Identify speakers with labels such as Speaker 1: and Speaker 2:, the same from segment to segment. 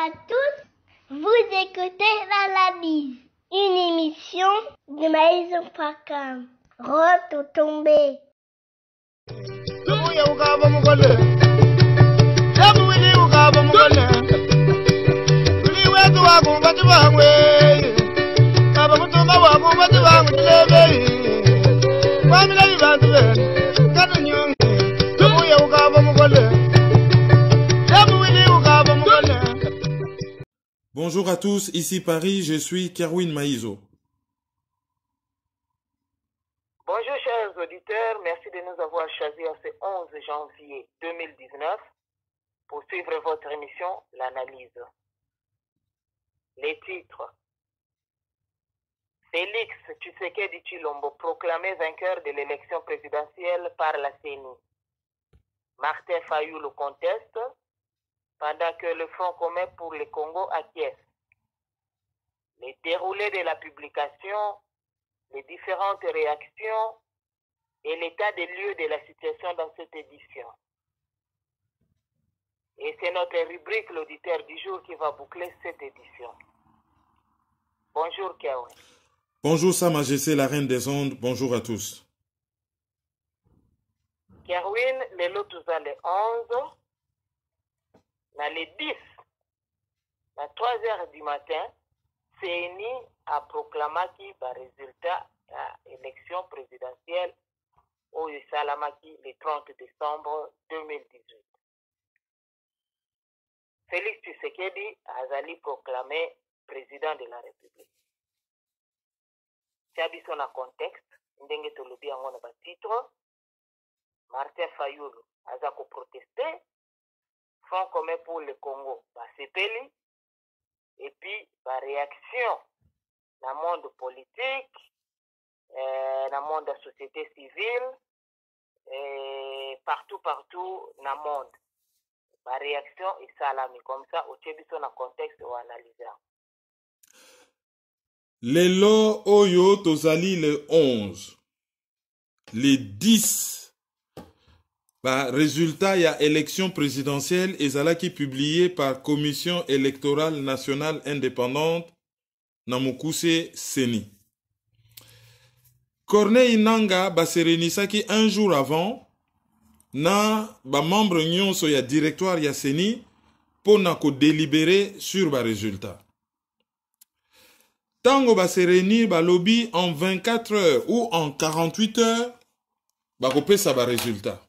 Speaker 1: à tous, vous écoutez l'analyse, une émission de Maison.com. Retombé.
Speaker 2: Bonjour à tous, ici Paris, je suis Kerwin Maïzo.
Speaker 3: Bonjour chers auditeurs, merci de nous avoir choisis en ce 11 janvier 2019 pour suivre votre émission L'Analyse. Les titres. Félix Tshisekedi Tshilombo proclamé vainqueur de l'élection présidentielle par la CENI. Martin Fayulu conteste pendant que le Front commun pour le Congo acquiesce. Le déroulé de la publication, les différentes réactions et l'état des lieux de la situation dans cette édition. Et c'est notre rubrique l'auditeur du jour qui va boucler cette édition. Bonjour Kerwin.
Speaker 2: Bonjour Sa Majesté la Reine des Ondes, bonjour à tous.
Speaker 3: Kerwin, le Lotuza le 11, dans les 10, à 3 heures du matin, CENI a proclamé le résultat de l'élection présidentielle au Salamaki le 30 décembre 2018. Félix Tshisekedi a été proclamé président de la République. Tiabi son contexte, ndenge tolobi yango na titre, Martin Fayulu a protesté, Front commun pour le Congo, sepeli, et puis la réaction dans le monde politique, dans le monde de la société civile, et partout dans le monde. La réaction est salami, comme ça, au Tchébi son contexte ou analysant.
Speaker 2: Lelo Oyo Tozali le 11. Le 10. Résultat, il y a élection présidentielle et qui publié par Commission électorale nationale indépendante Namukuse Seni. Corneille Nanga Baserenisaki un jour avant na membre nyonso ya directoire ya Seni pour na ko délibérer sur ba résultat. Tango Basereni lobby en 24 heures ou en 48 heures ba ko pesa ba résultat.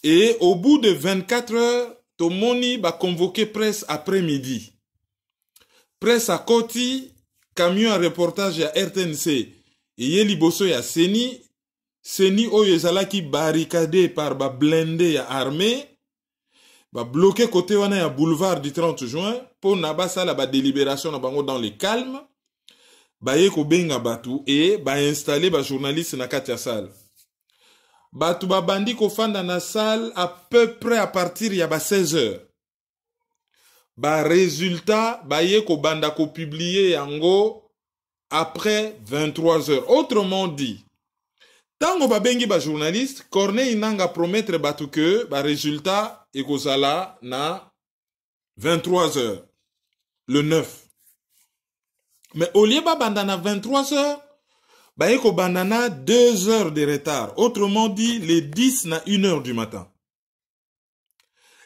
Speaker 2: Et au bout de 24 heures, Tomoni va convoquer presse après-midi. Presse à Koti, camion à reportage à RTNC, et Yeli Bosso ya Seni Oyezala qui barricadé par ba blindé ya armée, va bloquer côté wana ya boulevard du 30 juin, pour nabasa la ba délibération na bango dans le calme, ba yeko benga batu, et ba installer ba journaliste na kati ya salle. Batu babandi kofanda na salle à peu près à partir ya 16 heures. Résultat, yeko banda ko publier yango après 23 heures. Autrement dit, tango babengi ba journaliste, Corneille Nanga promettre batu que résultat ekozala na 23 heures. Le 9. Mais au lieu banda na 23 heures, Bayeko Bandana 2 heures de retard. Autrement dit, les 10 na 1 heure du matin.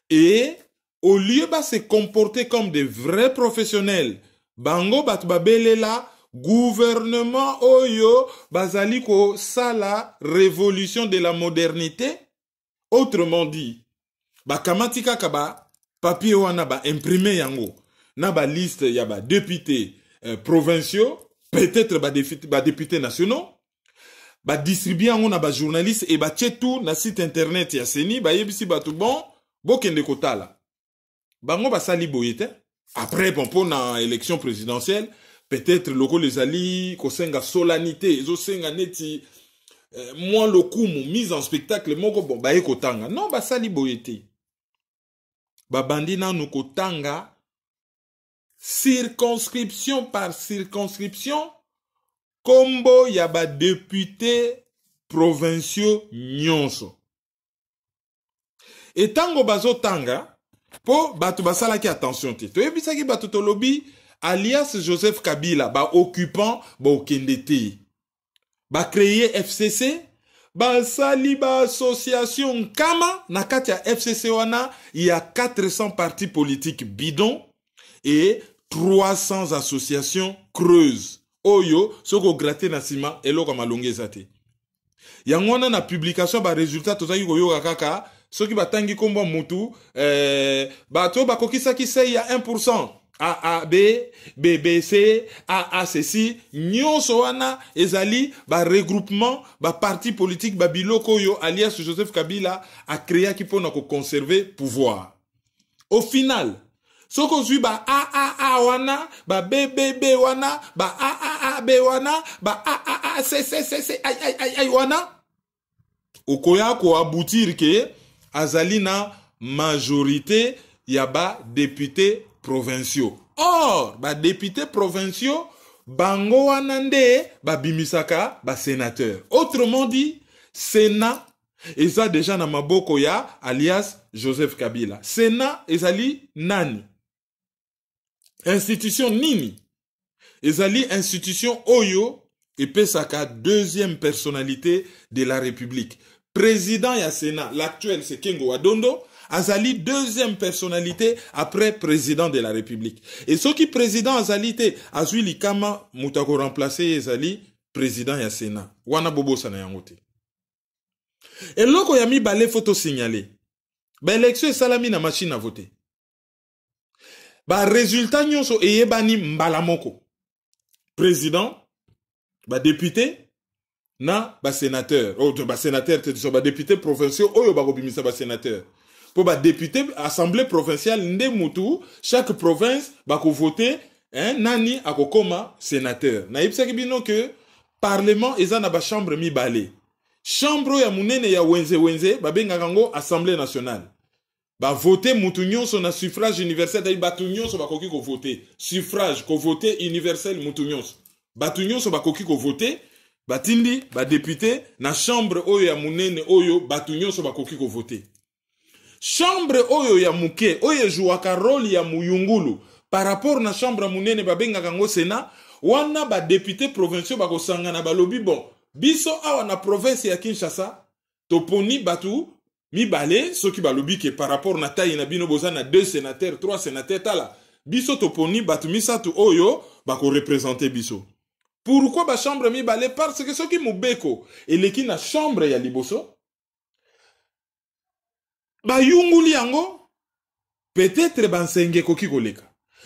Speaker 2: Et au lieu de se comporter comme des vrais professionnels, Bango Batbabelela, gouvernement Oyo, Bazaliko Sala, révolution de la modernité. Autrement dit, Bakamatika Kaba, papier wana ba imprimé yango, na ba liste yaba députés provinciaux, peut-être ba députés nationaux, ba distribuer on a ba journalistes et ba tout na site internet ya Seni ba yebisi ba tout bon bokende kotala bango ba sali boyete après pour na élection présidentielle peut-être loko les ali ko senga solennité ezo senga neti moins le coup mise en spectacle moko bon ba ekotanga non ba sali boyete ba bandina nu kotanga circonscription par circonscription, kombo yaba députés provinciaux nyonso. Et tango bazo tanga, Po bato basala ki attention te. To yebisaki bato to lobby alias Joseph Kabila ba occupant ba okende te. Ba créer FCC, ba sali ba association kama na kati ya FCC wana il y a 400 partis politiques bidons et 300 associations creuses. Oyo soko gratter na sima eloko malongeza te. Yango wana na publication ba résultat tozaki koyoka kaka soki batangi kombo mutu bato bakokisaki se ya 1%. AAB, BBC, AACC, nyonso wana ezali ba regroupement, ba parti politique, ba biloko yo alias Joseph Kabila a créé qui pour nous conserver pouvoir. Au final, soko zui ba AAA wana, ba BBB wana, ba AAB wana, ba AACC ay wana, okoya ko aboutir ke azali na majorité ya ba député provinciaux. Or, ba députés provinciaux, bango wanande, ba bimisaka, ba sénateur. Autrement dit, Sénat, et ça déjà na maboko ya, alias Joseph Kabila. Sénat, ezali nani. Institution nini. Ezali institution oyo, et pesaka deuxième personnalité de la République. Président ya Sénat, l'actuel c'est Kengo Wadondo, Azali deuxième personnalité après président de la République. Et ce qui président Azali Azuli Kama Moutako remplacé Azali président ya Sénat. Wana bobo sana yangote. Et loko yami balé photo signalé. Ba élection salami na machine à voter. Ba résultat nyonso eyebani mbalamoko. Président, ba député, na ba sénateur. Oh, ba sénateur, ba député provinciaux, oyo ba kobimisa ba sénateur. Pour ba député assemblée provinciale nde mutu chaque province ba ko voter nani akokoma sénateur na yebisaki bino que parlement eza na ba chambre mibale chambre ya munene ya wenze ba benga ngo assemblée nationale ba voter mutu nyonso na suffrage universel dai batu nyonso ba koki ko voter suffrage ko voter universel mutu nyonso batu nyonso ba koki ko voter batindi ba député na chambre oyo ya munene oyo batu nyonso ba koki ko voter. Chambre oyo ya muke, oyo jouaka rôle ya muyungulu par rapport na chambre munene babenga kango Sénat, wana ba député provinciaux bako sangana balobi bon, biso awa na province ya Kinshasa, toponi batu mibale, soki balobi ke par rapport na taille na bino bozana 2 sénateurs, 3 sénateurs tala, biso toponi batu misatu oyo bako représenter biso. Pourquoi ba chambre mibale? Parce que soki mubeko eleki na chambre ya liboso, ba yunguli yango peut-être bansenge koki koleka.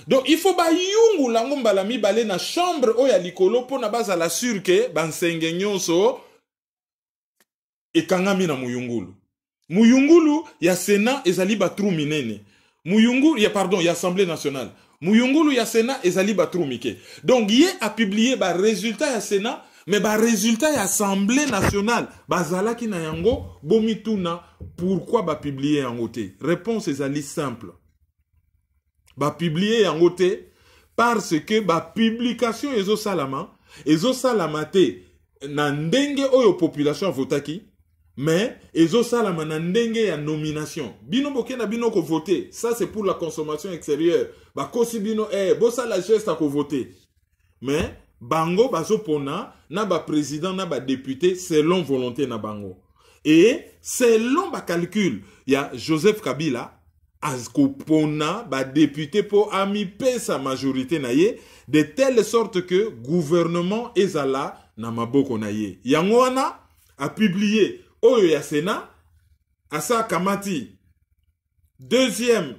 Speaker 2: Donc il faut ba yungula yango mbala mibale na chambre oya likolo pona baza la sûr que bansenge nyonso ekangami na muyungulu. Muyungulu ya Sénat ezali ba trou minene. Muyungulu ya Assemblée nationale. Muyungulu ya Sénat ezali ba trou mike. Donc yé a publié ba résultat ya Sénat mais ba résultat ya Assemblée nationale bazalaki na yango bomituna pourquoi ba publier yango te? Réponse ezali simple. Ba publier yango te parce que ba publication ezo salama te na ndenge oyo population votaki mais ezo salama na ndenge ya nomination. Bino bokena bino ko voter, ça c'est pour la consommation extérieure. Ba kosi bino bosa la geste à ko voter. Mais bango bazopona na ba président na ba député selon volonté na bango. Et selon ba calcul ya Joseph Kabila askopona ba député pour amiper sa majorité na ye de telle sorte que gouvernement ezala na maboko na ye. Yango wana a publié oyo ya Sénat asa kamati deuxième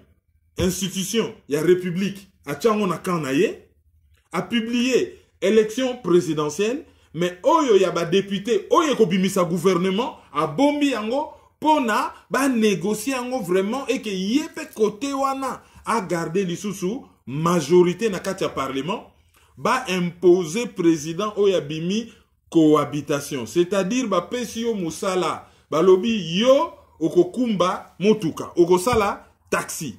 Speaker 2: institution ya République a tchango na kan na ye a publié élection présidentielle, mais oyo ya ba député, oyo kobimisa gouvernement, a bombi yango, pona, ba négocier yango vraiment, et que yepe côté wana, a garder l'issoussou, majorité na katia parlement, ba imposer président oyo bimi cohabitation. C'est-à-dire, ba pesio musala, ba lobi yo, okokumba motuka, okosala taxi.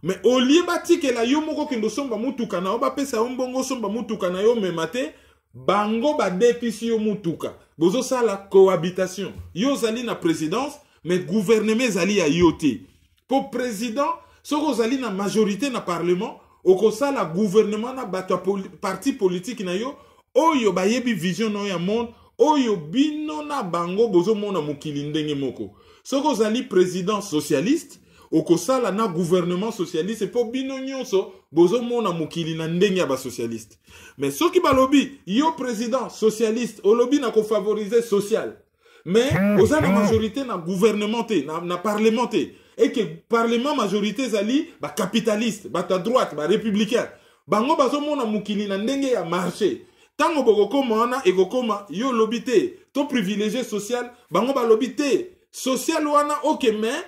Speaker 2: Mais au lieu batike la yo moko kendo somba mutuka na oba pesa ombongo somba mutuka na yo memate bango ba depisi yo mutuka bozo sala cohabitation yo zali na présidence mais gouvernement zali ya yote pour président soki ozali na majorité na parlement okosala gouvernement na bato parti politique na yo oyo bayebi vision na yo ya monde oyo bino na bango bozomona mokili ndenge moko. Soki ozali président socialiste okosala na gouvernement socialiste po bino nyonso bozomona mokili na ndenge ya ba socialiste. Mais soki balobi yo président socialiste olobi na ko favoriser social mais oza na majorité na gouvernement te na parlement te et que parlement majorité zali ba capitaliste ba ta droite ba républicain bango bazomona mokili na ndenge ya marché. Tango bokokoma wana ekokoma yo lobi te to privilégié social bango balobi te social wana ok mais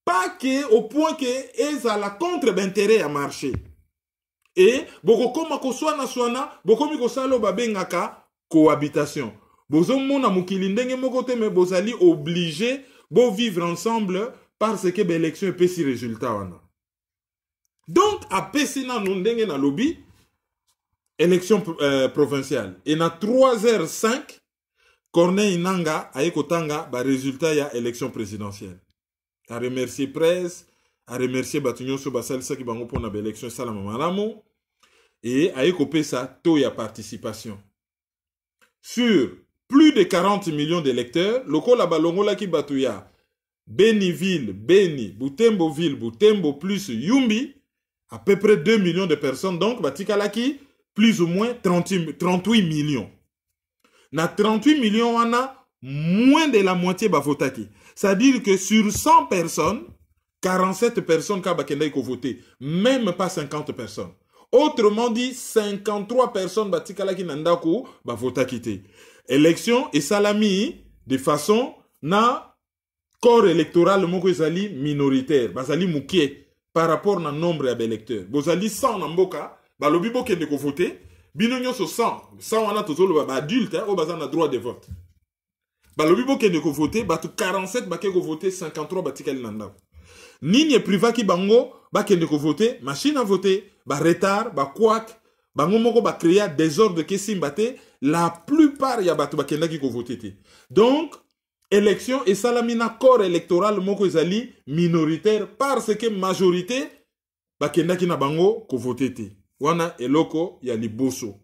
Speaker 2: pas que au point que ezala contre d'intérêt à marché. Et bokokoma koswana swana bokomi kosala babengaka cohabitation. Bozomona mokili ndenge moko te mais bozali obligé bo vivre ensemble parce que l'élection est pesi résultat wana. Donc a pesi na ndenge na lobby élection provinciale. Et na 3h05 Corneille Nanga a kotanga ba résultat ya élection présidentielle. A remercier presse, a remercier Batunyo so basal sa ki bango pona ba élection salama malamu et a kopesa taux ya participation. Sur plus de 40 millions d'électeurs, lokola balongola ki batuya Beniville, Beni, Butembo-Ville, Butembo plus Yumbi, à peu près 2 millions de personnes, donc Batikalaki, plus ou moins 38 millions. Na 38 millions, on a moins de la moitié bavotaki. C'est-à-dire que sur 100 personnes, 47 personnes qui ont voté, même pas 50 personnes. Autrement dit, 53 personnes Batikalaki Nandaku bavotaki. Élection et salami de façon na corps électoral moko ezali minoritaire bazali mukie par rapport na nombre d'électeurs bozali 100 na mboka balobi bokende ko voter bino nyonso 100 wana tozolo ba adulte o bazana droit de vote balobi bokende ko voter batu 47 bake ko voter 53 batikali na ndako nini priva ki bango bakende ko voter machine à voter ba retard ba kwak bango moko ba créer désordre ke simbate la plupart ya batu bakenda ki ko voter te. Donc élection et salamina corps électoral moko ezali minoritaire parce que majorité bakendaki na bango ko voter te. Wana eloko ya liboso.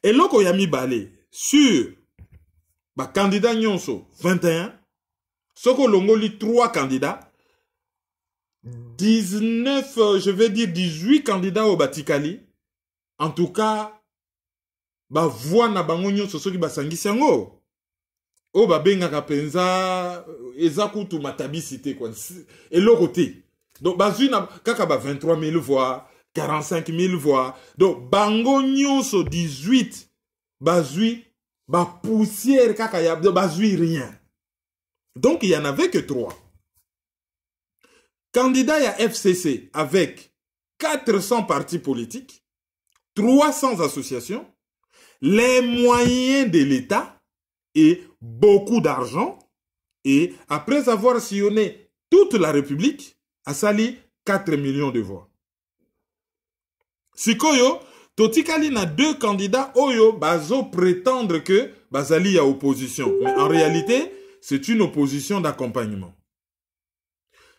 Speaker 2: Eloko ya mibale sur ba candidat nyonso 21 soko longoli 3 candidats 19 je vais dire 18 candidats au Batikali en tout cas ba voix na bango nyonso soki basangisi yango o babengaka penza ezakutu matabisite quoi eloko te donc bazui na kaka ba 23 000 voix 45 000 voix donc bango nyonso 18 bazui ba poussière kaka ya bazui rien donc il y en avait que 3 candidats à FCC avec 400 partis politiques 300 associations les moyens de l'État et beaucoup d'argent, et après avoir sillonné toute la République, a sali 4 millions de voix. Sikoyo, Totikali na 2 candidats oyo bazo prétendre que bazali ya opposition. Mais en réalité, c'est une opposition d'accompagnement.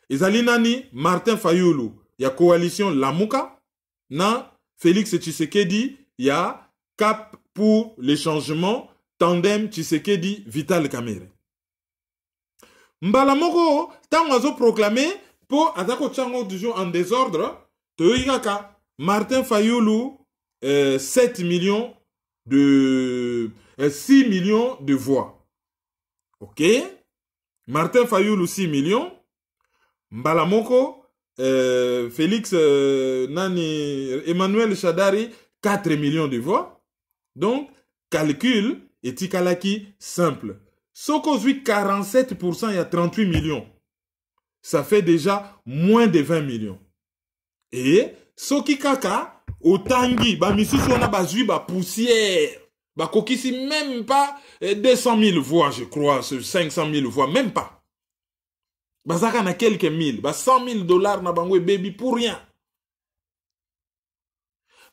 Speaker 2: Ezali nani Martin Fayulu, ya coalition Lamuka, na Félix Tshisekedi, ya Cap pour les changements, Tandem Tshisekedi Vital Kamerhe. Mbala moko tango azo proclamé pour atako tchango toujours en désordre toyika Martin Fayulu 7 millions de 6 millions de voix. OK? Martin Fayulu 6 millions. Mbala moko Félix nani Emmanuel Shadari 4 millions de voix. Donc calcul etikalaki simple. Soko zui 47%, il y a 38 millions. Ça fait déjà moins de 20 millions. Et soki kaka otangi ba misusu wana bazui ba poussière. Ba kokisi même pas 200 000 voix, je crois, 500 000 voix, même pas. Bazaka na quelques mille, ba $100 000 na bango baby pour rien.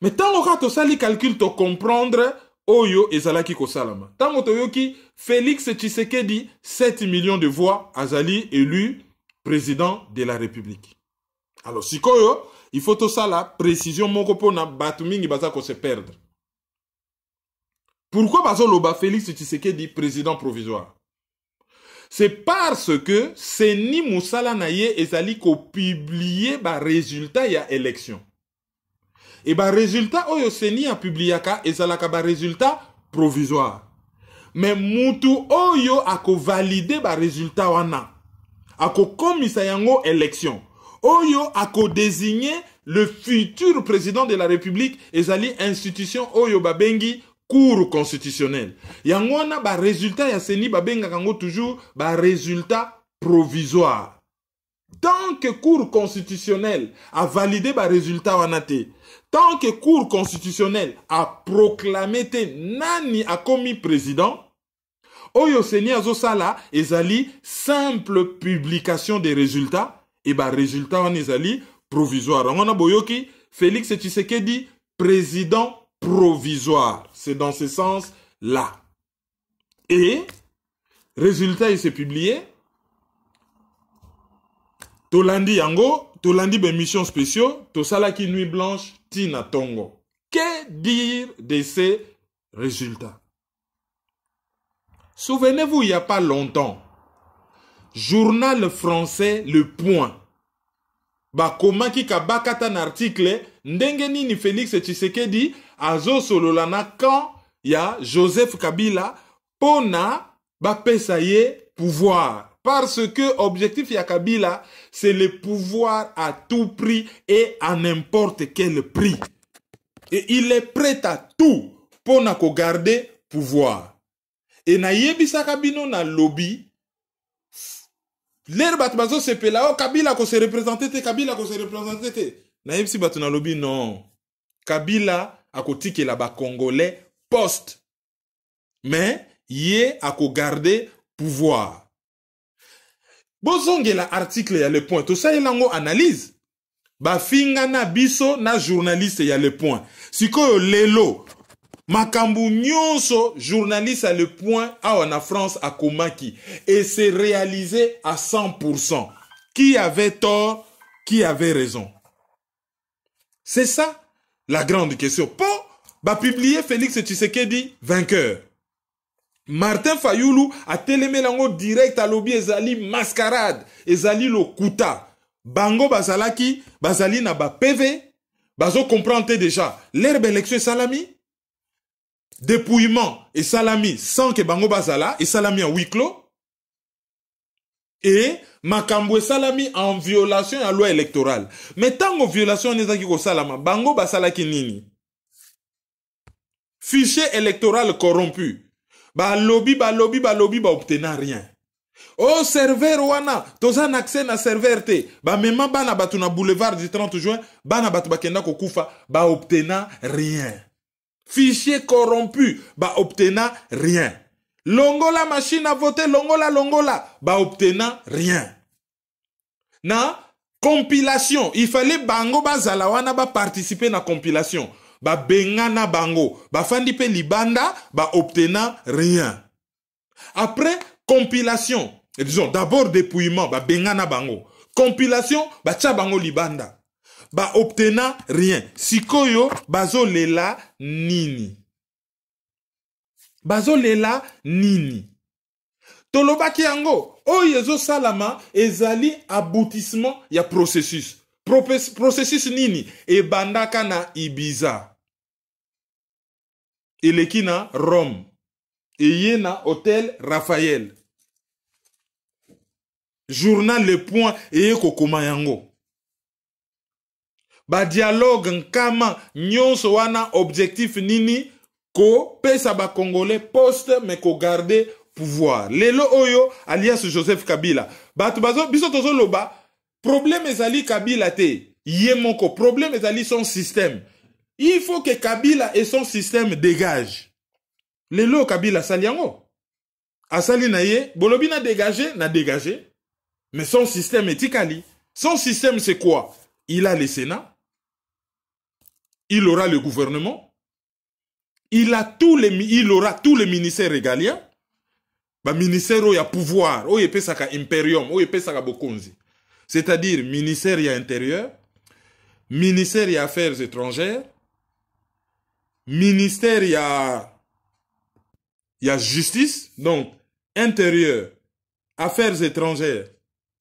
Speaker 2: Mais tant que tu sali calcul to comprendre Oyo ezalaki kosalama. Tango toyoki Félix Tshisekedi 7 millions de voix azali élu président de la République. Alors, sikoyo, il faut tout ça là, précision moko pona batu mingi baza ko se perdre. Pourquoi bazo loba Félix Tshisekedi président provisoire? C'est parce que Seni Moussala Naye ezali ko publier ba résultat ya élection. Et ba résultat oyo Seni a publiaka ezalaka ba résultat provisoire. Mais mutu oyo ako valider ba résultat wana. Ako komisa yango élection. Oyo ako désigner le futur président de la République ezali institution oyo babengi Cour constitutionnelle. Yangwana ba résultat ya Seni babenga kango toujours ba résultat provisoire. Tant que Cour constitutionnelle a validé ba résultat wanate, tant que Cour constitutionnelle a proclamé te nani a commis président, oyo Seni azosala ezali simple publication des résultats et ba résultat wana ezali provisoire. On a boyoki Félix Tshisekedi président provisoire. C'est dans ce sens-là. Et, résultat, il s'est publié. Tolandi Yango, Tolandi ben mission spéciaux, Tosalaki Nuit Blanche, Tina Tongo. Que dire de ces résultats? Souvenez-vous, il n'y a pas longtemps, journal français Le Point. Comment qui kabakata un article, ndenge nini Félix Tshisekedi azo sololana quand ya Joseph Kabila pona bapesa ye pouvoir. Parce que objectif ya Kabila, c'est le pouvoir à tout prix et à n'importe quel prix. Et il est prêt à tout pona ko garder pouvoir. Et na yebisa kabino na lobby, l'air batbazo se pela, oh Kabila ko se représenter, Kabila ko se représenter. Na yebisi batu na lobby, non. Kabila a kotike la ba Congolais poste. Mais, yé a ko garder pouvoir. Bozonge la article ya Le Point. Tout ça, yelango analyse. Ba finga na biso na journaliste ya Le Point. Siko lelo. Makambu nyonso journaliste à Le Point en France à Komaki. Et c'est réalisé à 100%. Qui avait tort, qui avait raison? C'est ça la grande question. Pour publier Félix Tshisekedi vainqueur. Martin Fayoulou a télémé lango direct à lobby ezali mascarade. Ezali lo kuta. Bango bazalaki, bazali na ba PV. Bazo comprendre déjà. L'herbe élection salami. Dépouillement et salami sans que bango bazala et salami en huis clos. Et makambo salami en violation à la loi électorale. Mais tant que violation n'est ko salama, bango basala ki nini? Fichier électoral corrompu. Ba lobby ba obtenir rien. Oh serveur wana, tozan accès na serveur te. Ba mema bana batu na boulevard du 30 juin, bana batu bakenda ko kufa, ba obtenir rien. Fichier corrompu, ba obtenir rien. Longola machine à voter, longola, ba obtenir rien. Na compilation, il fallait bango bazala wana ba participer na compilation. Ba bengana bango, ba fandi pe libanda, ba obtenir rien. Après compilation, disons d'abord dépouillement, ba bengana bango. Compilation, ba tcha bango libanda. Ba obtenir rien. Sikoyo bazo lela nini. Bazo lela nini. Tolobaki yango, oyezo salama ezali aboutissement ya processus. Processus nini? E bandaka na Ibiza. Eleki na Rome. Eye na Hôtel Raphaël. Journal Le Point eye kokoma yango. Ba dialogue nkama nyonso wana objectif nini ko pesa ba Congolais poste mais ko garder pouvoir. Lelo oyo alias Joseph Kabila. Batu bazo biso tozo loba problème ezali Kabila te. Yemoko problème ezali son système. Il faut que Kabila et son système dégagent. Lelo Kabila saliango. Asali na ye, bolobi na dégagé. Mais son système est tikali. Son système c'est quoi? Il a le Sénat. Il aura le gouvernement. Il aura tous les ministères régaliens. Ba ministère où il y a pouvoir, où il y a imperium, où il y a bokonzi. C'est-à-dire ministère y a intérieur, ministère des Affaires étrangères, ministère il y a justice, donc intérieur, affaires étrangères,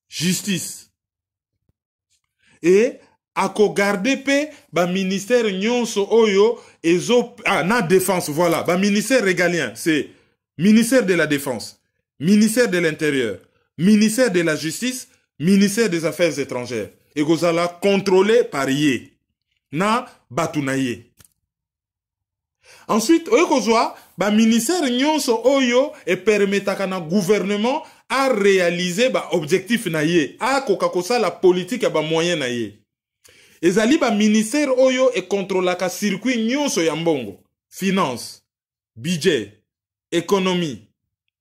Speaker 2: justice. Et à garder pe ba ministère nyonso oyo ezo na défense, voilà, ba ministère régalien, c'est ministère de la défense, ministère de l'intérieur, ministère de la justice, ministère des affaires étrangères. Et gozala contrôlé par yé na batunaye. Ensuite, oyo kozwa ba ministère nyonso oyo et permetaka na gouvernement à réaliser ba objectif na ye, a kokakosa la politique ya ba moyen na ye. Ezali ba ministère oyo et contrôlaka circuit nyonso ya mbongo, finance, budget, économie,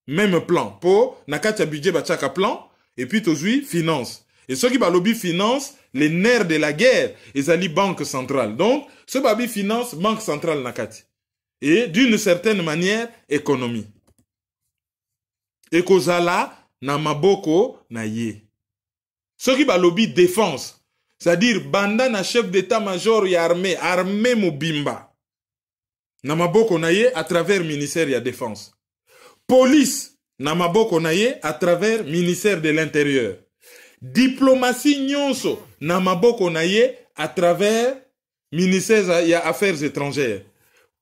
Speaker 2: même plan. Po nakati ya budget bachaka plan et puis tozui finance. Et ceux qui ba lobby finance, les nerfs de la guerre, ezali banque centrale. Donc, ce babi finance banque centrale nakati. Et d'une certaine manière, économie. Et kozala na maboko na ye. Ce qui ba lobby défense, c'est-à-dire banda na chef d'état-major ya armée mobimba. Na maboko na ye à travers ministère ya défense. Police na maboko na ye à travers ministère de l'intérieur. Diplomatie nyonso na maboko na ye à travers ministère ya affaires étrangères.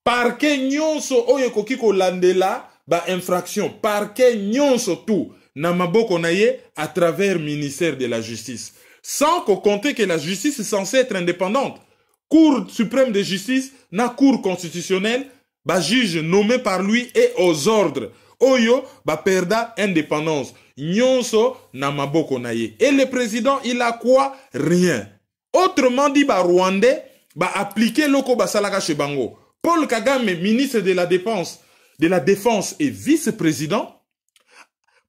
Speaker 2: Parquet nyonso oyo koki ko landela ba infraction. Parquet nyonso tout na maboko na ye à travers ministère de la justice. Sans compter que la justice est censée être indépendante. Cour suprême de justice na cour constitutionnelle, ba juge nommé par lui et aux ordres. Oyo ba perda indépendance. Nyonso na maboko na ye. Et le président, il a quoi? Rien. Autrement dit, ba Rwandais, ba appliquer loko ba salaka chez Bango. Paul Kagame, ministre de la Défense et vice-président,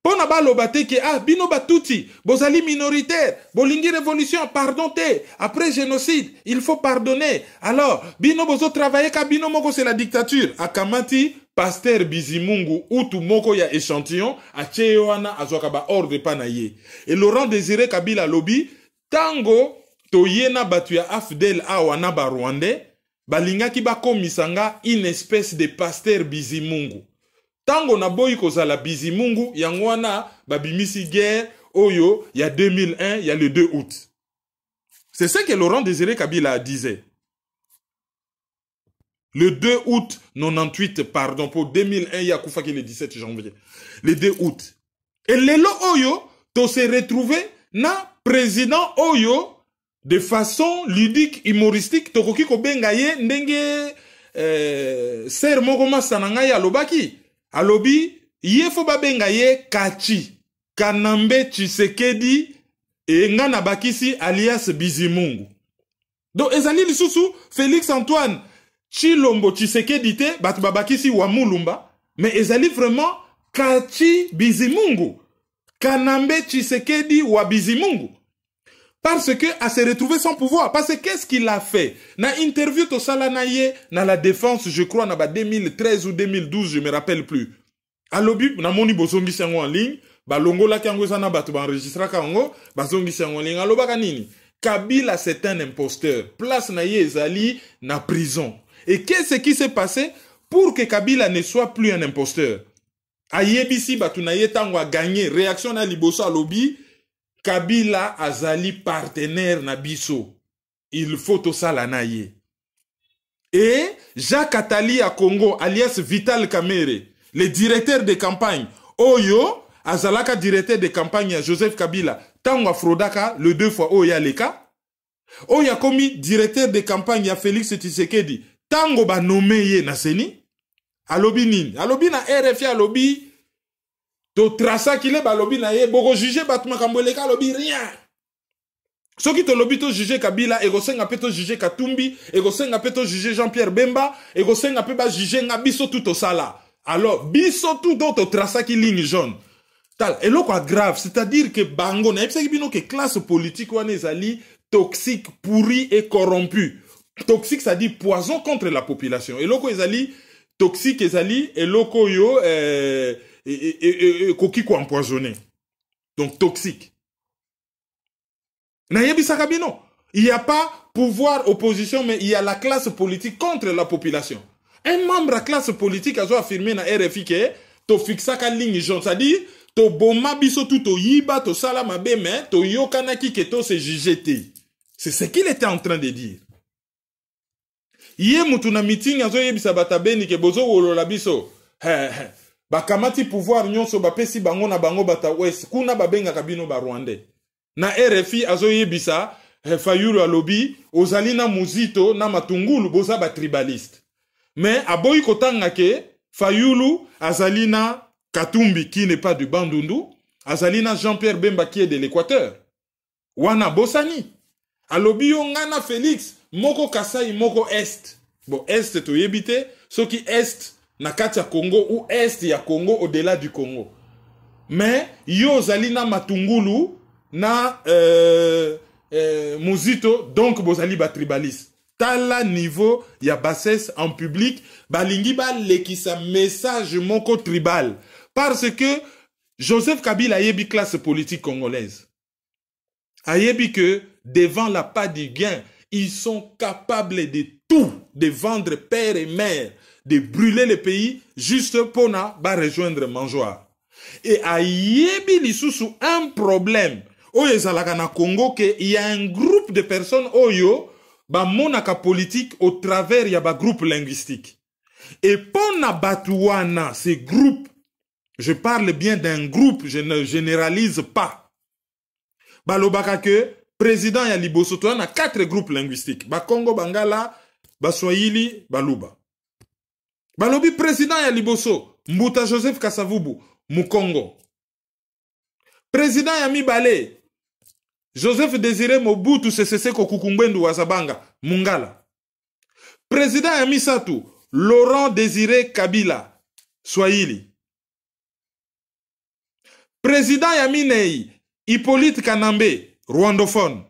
Speaker 2: pona ba lobate ke bino batuti, bozali minoritaire, bolingi révolution, pardon te, après génocide, il faut pardonner. Alors, bino bozo travailler ka bino moko c'est la dictature. Akamati, Pasteur Bizimungu, utu moko ya échantillon, a cheyoana azwaka ba ordre panaye. Et Laurent Désiré Kabila lobby, tango toyena batu ya afdel awana ba Rwandais, balinga ki ba komisanga une espèce de Pasteur Bizimungu. Tango na boyi kozala Bizimungu, yangwana babimisi guerre, oyo, il y a 2001, il y a le 2 août. C'est ce que Laurent Désiré Kabila disait. Le 2 août 98, pardon, pour 2001, il y a Koufaki le 17 janvier. Le 2 août. Et lelo oyo, to se retrouvé na président oyo, de façon ludique, humoristique, to koki ko bengaye, ndenge, ser mokoma sanangaye alobaki. Alobi, yefo ba bengaye kachi, kanambe Tshisekedi, et ngana bakisi alias Bizimungu. Donc, ezali lisusu, Félix Antoine, Chilombo Tshisekedi te, bat babakisi wa Mulumba, mais ezali vraiment kachi Bizimungu. Kanambe Tshisekedi wa Bizimungu. Parce que, à se retrouver sans pouvoir. Parce que, qu'est-ce qu'il a fait? Na interview to salanaye, na la défense, je crois, na ba 2013 ou 2012, je me rappelle plus. A lobi, na moni bozongi sango en ligne, ba longo la kango sana batu ba enregistra kango, bazongi sango en ligne. A loba kanini? Kabila, c'est un imposteur. Place na ye ezali na prison. Et qu'est-ce qui s'est passé pour que Kabila ne soit plus un imposteur? Ayebisi batu na ye tango a gagné. Réaction na liboso a lobi, Kabila azali partenaire na biso. Il faut to sala na ye. Et Jacques Attali à Congo, alias Vital Kamerhe, le directeur de campagne, Oyo, azalaka directeur de campagne à Joseph Kabila, tango a frodaka, le 2 fois Oya Leka, Oya komi directeur de campagne à Félix Tshisekedi, tango ba nommé ye na seni, alobi nini, alobi na RFI alobi, to trasa kile ba lobi na ye, boko juge batuma kamboleka alobi rien. Soki to lobi to juge Kabila, ego senga pe to juge Katumbi, ego senga pe to juge Jean-Pierre Bemba, ego senga pe ba juge nga biso tout au sala. Alors, biso tout d'autres trasa ki ligne jaune. Tal, et lo quoi grave, c'est-à-dire que bango, na epsa ki bino que classe politique wane ezali toxique, pourri et corrompu. Toxique, ça dit poison contre la population. Et lo ko ezali toxique ezali, et lo ko yo, koki ko empoisonné. Donc toxique. Na yebisaka bino. Il n'y a pas pouvoir, opposition, mais il y a la classe politique contre la population. Un membre de la classe politique a affirmé dans RFI que to fixa ka ligne jaune, c'est-à-dire to boma biso tout to yiba to sala mabe mais to yokana ki ke to se jijete. C'est ce qu'il était en train de dire. Yé mutu na meeting azo yebisa batabeni ke bozo wolola biso. Bakamati pouvoir nyonso bapesi bango na bango bata west kuna babenga kabino ba Rwandais. Na RFI azo yebisa Fayulu alobi ozali na muzito na matungulu boza ba tribaliste. Mais aboyi kotanga ke Fayulu azali na Katumbi qui n'est pas du Bandundu, azali na Jean-Pierre Bemba qui est de l'Équateur. Wana bosani. Alobi yo ngana Félix moko Kasai moko Est. Bon Est to yebite, soki Est na kati ya Congo ou Est ya Congo au-delà du Congo. Mais yo zali na matungulu na muzito donc bozali ba tribaliste. Tala niveau ya bassesse en public balingi ba lekisa message moko tribal parce que Joseph Kabila yebi classe politique congolaise a yebi que devant la pas du gain ils sont capables de tout, de vendre père et mère, de brûler le pays juste pour na ba rejoindre mangeoire. Et a yebi lisusu un problème oyo ezalaka na Congo que il y a un groupe de personnes oyo ba monaka politique au travers ya ba groupe linguistique. Et pour na batouana, ces groupes, je parle bien d'un groupe, je ne généralise pas. Balobaka que président ya liboso to na 4 groupes linguistiques. Ba Congo Bangala, ba Swahili, ba Luba. Balobi président ya liboso, Mbuta Joseph Kasavubu, Mukongo. Président ya Mibale, Joseph Désiré Mobutu Sese Seko Kukumbwendu Wazabanga, Mungala. Président Amisatu, Laurent Désiré Kabila, Swahili. Président Yaminei, Hippolyte Kanambe, rwandophone.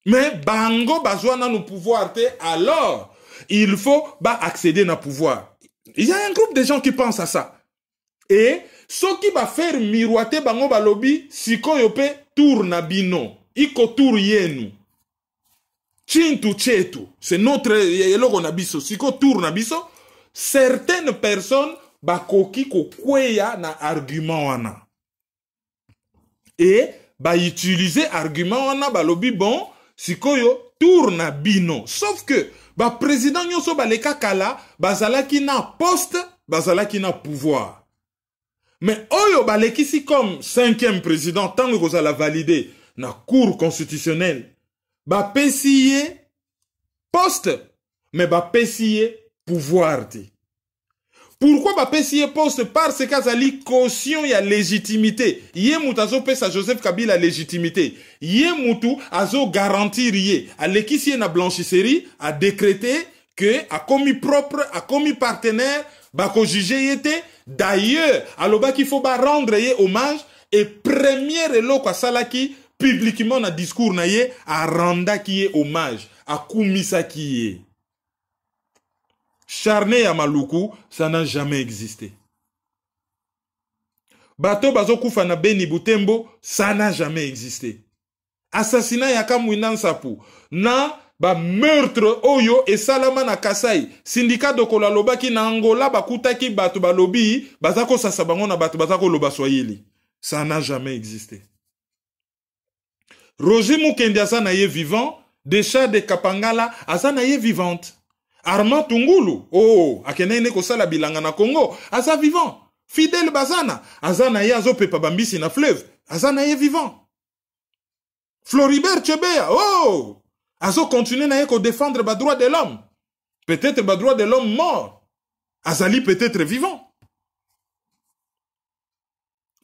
Speaker 2: Mais Bango Bazouana nous pouvoir, alors il faut accéder à pouvoir. Il y a un groupe de gens qui pensent à ça. Et ce qui va faire miroiter Bango Balobi, siko yope tourna bino, iko tour yenu. Chintu chetu, c'est notre yeloko nabiso, siko tour nabiso. Certaines personnes bakoki ko kweya na argument wana. Et ba utiliser argument wana balobi bon, siko yo tour na bino. Sauf que ba président nyonso baleka kala, bazalaki na poste, bazalaki na pouvoir. Mais oyo balekisi comme 5e président, tant que vous allez valider na cour constitutionnelle, ba pesiye poste, mais ba pesiye pouvoir. Pourquoi ba pesiye poste? Parce qu'azali caution ya légitimité. Yé mutu azo pesa Joseph Kabila légitimité. Yé mutu azo garantir yé. A lekisi na blanchisserie, a décrété que a commis propre, a commis partenaire, bako jugé yete. D'ailleurs, aloba qu'il faut rendre hommage et première eloko asalaki publiquement na discours na ye a randa qui est hommage a kumisa qui est. Charné ya Maluku, ça n'a jamais existé. Bato bazo kufa na Beni Butembo, ça n'a jamais existé. Assassinat ya Kamwina Nsapu na ba meurtre oyo et salama na Kasai syndicat de Kolaloba ki na Angola bakutaki bato balobi bazako sasa bango na bato bazako loba Swahili. Ça n'a jamais existé. Roger Mukendi asa na ye vivant, Decha de Kapangala asa na ye vivante. Armand Tungulu, oh, akenene kosala bilanga na Congo, asa vivant. Fidel Bazana, asa na ye azo pepa bambisi na fleuve, asa na ye vivant. Floribert Chebeya, oh, azo continuer na ye ko défendre ba droit de l'homme. Peut-être ba droit de l'homme mort. Azali peut-être vivant.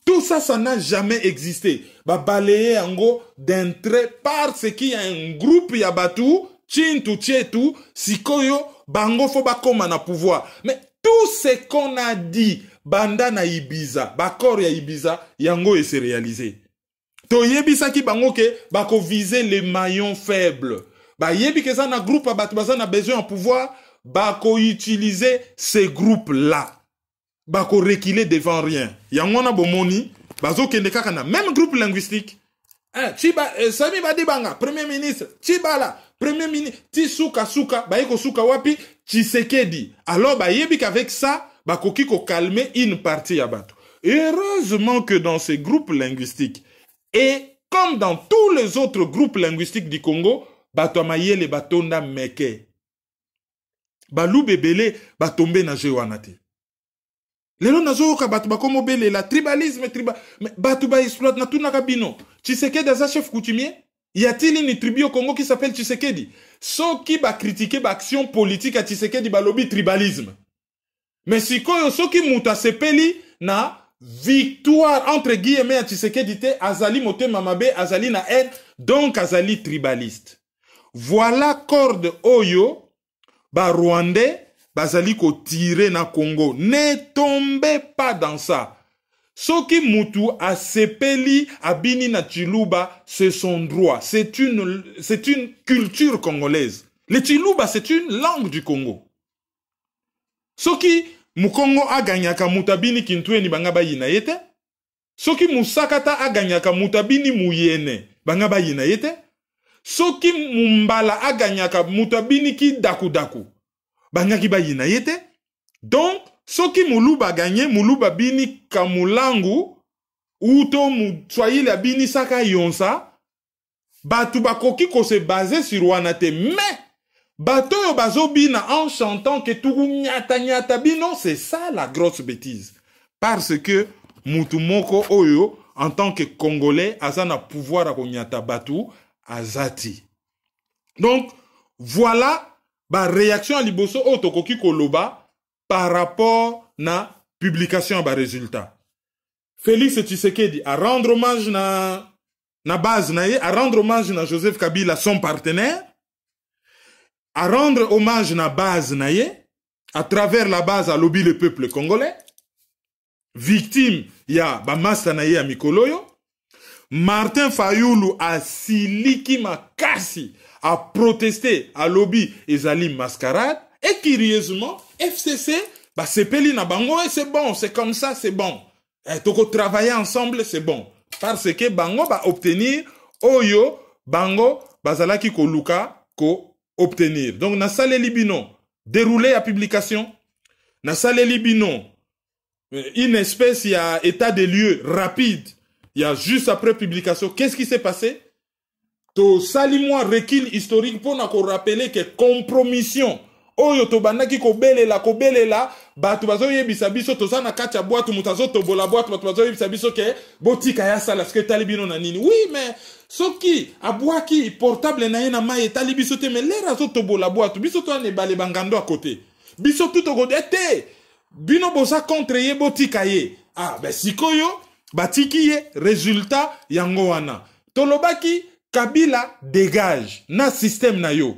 Speaker 2: Tout ça, ça n'a jamais existé. Ba balayer en gros d'un trait parce qu'il y a un groupe yabatu, chintu chetu, sikoyo, bango fo bakoma na pouvoir. Mais tout ce qu'on a dit, banda na Ibiza, bakor ya Ibiza, yango et se réalisé. To yebisa ki bango ke bako viser les maillons faibles. Ba yebi ke ça na groupe abatu baza na besoin en pouvoir, bako utiliser ces groupes là. Bako reculer devant rien. Yango na bomoni, bazo kende kaka na même groupe linguistique. Sami Badibanga, Premier ministre, Chibala, Premier ministre, Tisuka Suka, Baeko Suka Wapi, Tshisekedi. Alors, yebi qu'avec ça, koki ko calmer une partie à Bato. Heureusement que dans ces groupes linguistiques, et comme dans tous les autres groupes linguistiques du Congo, Bato Mayele Batonda Meke. Balou Bebele, Batombe na Jewanate. Lelo nazo ka Bato Bakomo Bele, la tribalisme, Bato Ba exploite na tout nakabino. Tshisekedi a chef coutumier? Y a-t-il une tribu au Congo qui s'appelle Tshisekedi? Ceux qui va critiquer l'action politique à Tshisekedi, ba lobby tribalisme. Mais si ceux qui mouta sepeli na victoire entre guillemets à Tshisekedi te azali mote mamabe azali na haine donc azali tribaliste. Voilà corde oyo ba Rwandais bazali ko tirer na Congo. Ne tombez pas dans ça. Soki mutu a sepeli abini na Chiluba, c'est son droit. C'est une culture congolaise. Le Chiluba, c'est une langue du Congo. Soki Mukongo a ganyaka mutabini kintweni bangaba yinayete. Soki musakata a ganyaka mutabini muyene bangaba yinayete. Soki mumbala a ganyaka mutabini ki daku daku bangaki ba yinayete. Donc, soki muluba gagné muluba bini kamulangu uto mutwayile bini saka yonsa batu bakoki ko se baser sur wanate mais bato yo bazo bina en chantant que tout nyata nyata bino, c'est ça la grosse bêtise. Parce que mutu moko oyo en tant que Congolais azana pouvoir ko nyata batu azati. Donc voilà ba réaction à liboso o tokoki koloba par rapport na publication ba résultat. Félix Tshisekedi a rendre hommage na base na ye, a rendre hommage na Joseph Kabila son partenaire, a rendre hommage na base na ye, à travers la base à lobby le peuple congolais, victime ya ba masta na ye ya mikoloyo. Martin Fayoulou a siliki makasi a protesté à lobby ezali mascarade et curieusement FCC bah sepeli na bango et c'est bon, c'est comme ça, c'est bon. Et toko travailler ensemble, c'est bon. Parce que bango va obtenir oyo bango bazalaki ko luka ko obtenir. Donc na sale libino déroulé à publication, na sale libino une espèce il y a état des lieux rapide. Il y a juste après publication, qu'est-ce qui s'est passé? To sali-moi recul historique pour nous rappeler que compromission oyo to bandaki ko belela batu bazo yebisa biso to sana kacha boîte mutazo to bola boîte batu bazo yebisa biso ke botika ya sala ce que talibino na nini. Oui mais soki abwaki portable na yena maye talibiso te mais lera zo to bola boîte biso to ne bale bangando à côté biso tout to godete bino bosa contre ye botika ye. Ah ben sikoyo batiki ye résultat yango wana tolobaki Kabila dégage na système na yo.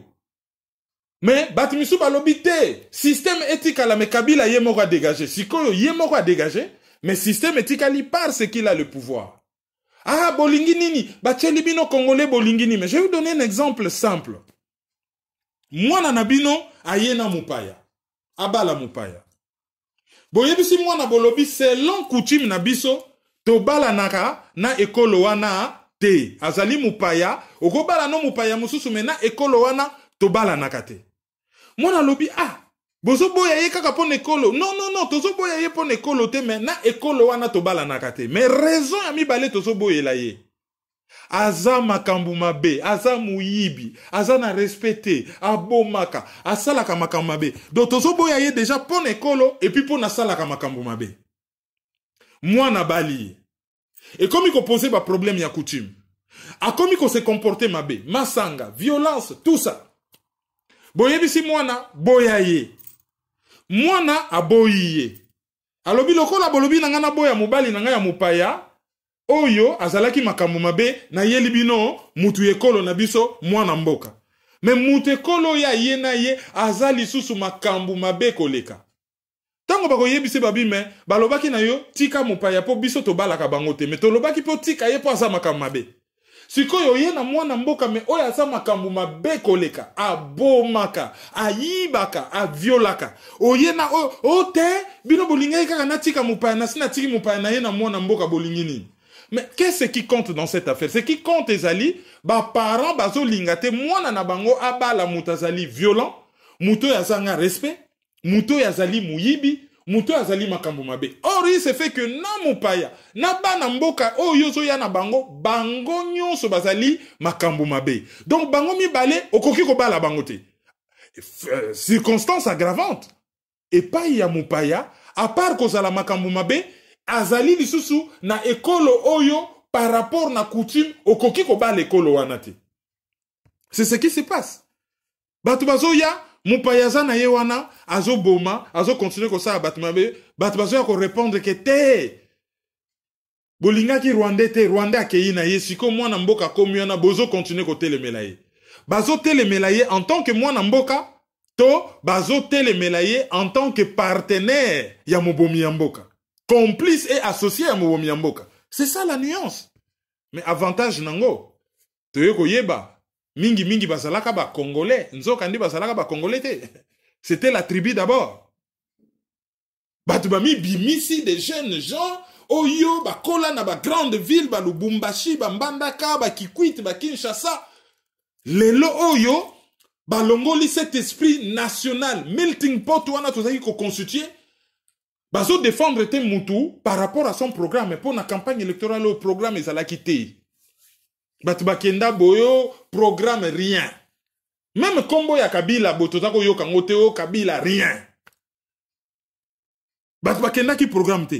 Speaker 2: Mais batimisu balobite système éthique la mais Kabila ye moko a dégagé. Sikoyo ye moko a dégagé, mais système éthique ali parce qu'il a le pouvoir. Ah bolingi nini, bacheli bino congolais bolingi nini. Mais je vais vous donner un exemple simple. Mwana na bino ayena mupaya. Abala mupaya. Boyebisi mwana bolobi selon coutume na biso to bala naka na ekolo wana te. Azali mupaya, okobala no mupaya mususu mena ekolo wana to bala nakate. Mona lobi bozo boya ye kaka pon ekolo. Non, tozo boya ye pon ekolo te mais na ekolo wana to bala nakate. Mais raison ya mibale tozo boya la ye. Aza makambu mabe, aza muyibi, aza na respecté, abomaka, asalaka makambu mabe. Donc tozo boya ye déjà pon ekolo et puis pon asalaka makambu mabe. Mwana bali. Et comme il posait un problème ya coutume, a comme il se comportait mabe, masanga, violence, tout ça. Boyebisi mwana boyaye. Mwana aboyiye. Alobi lokola bolobi nanga na boya mobali nanga ya mupaya, oyo azalaki makambo mabe na yelibino mutu ekolo na biso mwana mboka. Mais mutu ekolo ya ye na ye azali susu makambo mabe koleka. Tango bako yebisi babi me balobaki na yo tika mupaya po biso to balaka bango te mais to lobaki po tika ye po asa makambo mabe. Sikoyo ye na mwana mboka me oya asa makambo mabe koleka abomaka ayibaka aviolaka oye na o te bino bolinga kaka na tika mupaya na sina tiki mupaya na ye na mwana mboka bolingi nini. Mais qu'est-ce qui compte dans cette affaire? Ce qui compte, ezali, ba parents bazo lingate, mwana na bango abala mutazali violent, muto yazanga respect, muto yazali muyibi, muto yazali makambo mabe. Or, il se fait que na mupaya, na bana mboka, oh yozo ya na bango, bango nyonso bazali makambo mabe. Donc, bango mi bale, okoki ko bala bango te. Circonstance aggravante. Et pas ya mupaya, à part kozala makambo mabe, azali lisusu na ekolo oyo par rapport na coutume okoki ko ba l'école wanate. C'est ce qui se passe. Batu bazo ya mupayaza na ye wana azo boma, azo continuer ko sa batu mabe, batu bazo ya ko répondre que te. Bolinga ki Rwanda te, Rwanda akei na ye siko mwana mboka komi wana bozo continuer ko telemela ye. Bazo telemela ye en tant que mwana mboka to bazo telemela ye en tant que partenaire ya mobomi ya mboka. Complice et associé à Mobomi Mboka. C'est ça la nuance. Mais avantage nango. Toyeko yeba. Mingi basalaka ba Congolais. Nzo kandi basalaka ba Congolais te. C'était la tribu d'abord. Batubami bimisi des jeunes gens. Oyo ba kola na ba grande ville. Ba Lubumbashi, ba Mbandaka, ba Kikwit, ba Kinshasa. Lelo oyo. Ba longoli cet esprit national. Melting pot wana tozaki ko constituer. Bazo défendre te Moutou par rapport à son programme. Pour la campagne électorale, le programme est à la quitter. Batubakenda boyo, programme rien. Même combo ya Kabila, bototako yo kangoteo, Kabila rien. Batubakenda qui programme te.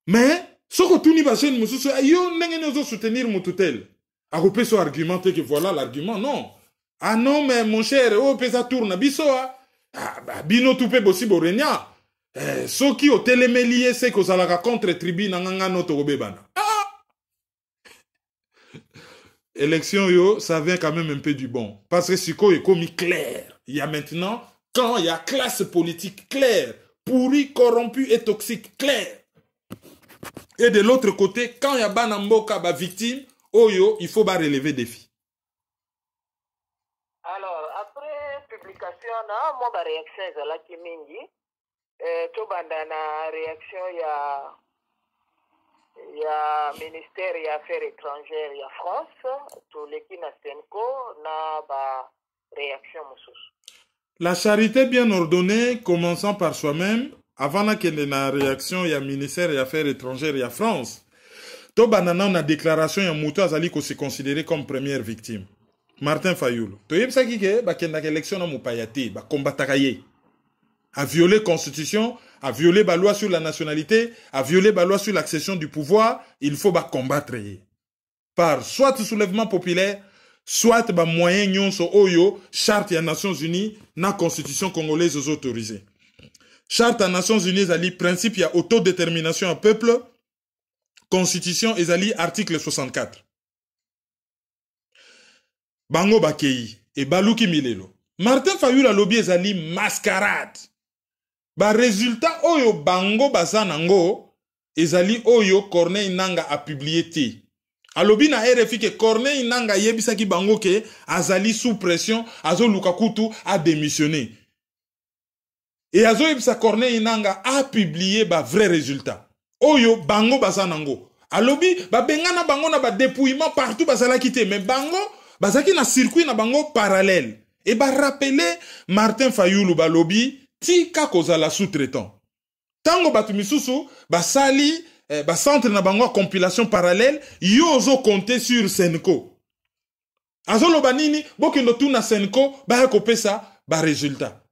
Speaker 2: Mais, ce que tu n'y vas pas moussou, yo n'engue soutenir Moutoutel. A repé son argument que voilà l'argument, non. Ah non, mais mon cher, oh, pesa tourne, bisoa. Ah, bah, bino tupe bossi borenia. Ceux qui ont télémélié, c'est que ça la contre tribu n'anga no togobebana. Élection yo, ça vient quand même un peu du bon. Parce que ce qu'on est commis clair. Il y a maintenant, quand il y a classe politique claire, pourrie, corrompue et toxique claire. Et de l'autre côté, quand il y a banamboka ba victime, oyo, il faut pas relever défi.
Speaker 3: Alors, après publication, moi, ma réaction est là qui mingi. Tobanda na réaction ya ministère ya affaires étrangères ya France to leki na Senko na ba réaction mususu.
Speaker 2: La charité bien ordonnée commençant par soi-même avant na kende na réaction ya ministère ya affaires étrangères ya France. Tobanda na déclaration ya mutu azali ko se considérer comme première victime. Martin Fayulu. To yebsa ki ke ba kenda élection na mupayati ba combataka ye. A violé la Constitution, a violé la loi sur la nationalité, a violé la loi sur l'accession du pouvoir, il faut combattre. Par soit soulèvement populaire, soit par moyen nyonso oyo, charte des Nations Unies, na Constitution congolaise autorisée. Charte des Nations Unies, ali principe ya autodétermination à peuple, Constitution ezali article 64. Bango bakei, et baluki milelo. Martin Fayulu lobby ezali mascarade. Ba résultat oyo bango bazanango ezali oyo Corneille Nangaa a publié te. Alobi na RFI que Corneille Nangaa yebisaki bango ke azali sous pression, azo Lukakutu a démissionné. Et azo yebisa Corneille Nangaa a publié ba vrai résultat. Oyo bango bazanango. Alobi ba bengana bango na ba dépouillement partout bazala kité mais bango bazaki na circuit na bango parallèle. Et ba rappeler Martin Fayulu ba lobby tika kozala sous-traitant. Tango batu misusu ba sali ba centre na bango compilation parallèle yo ozo compter sur Senko. Azolo banini bokendo tu na Senko ba ko pesa ba résultat.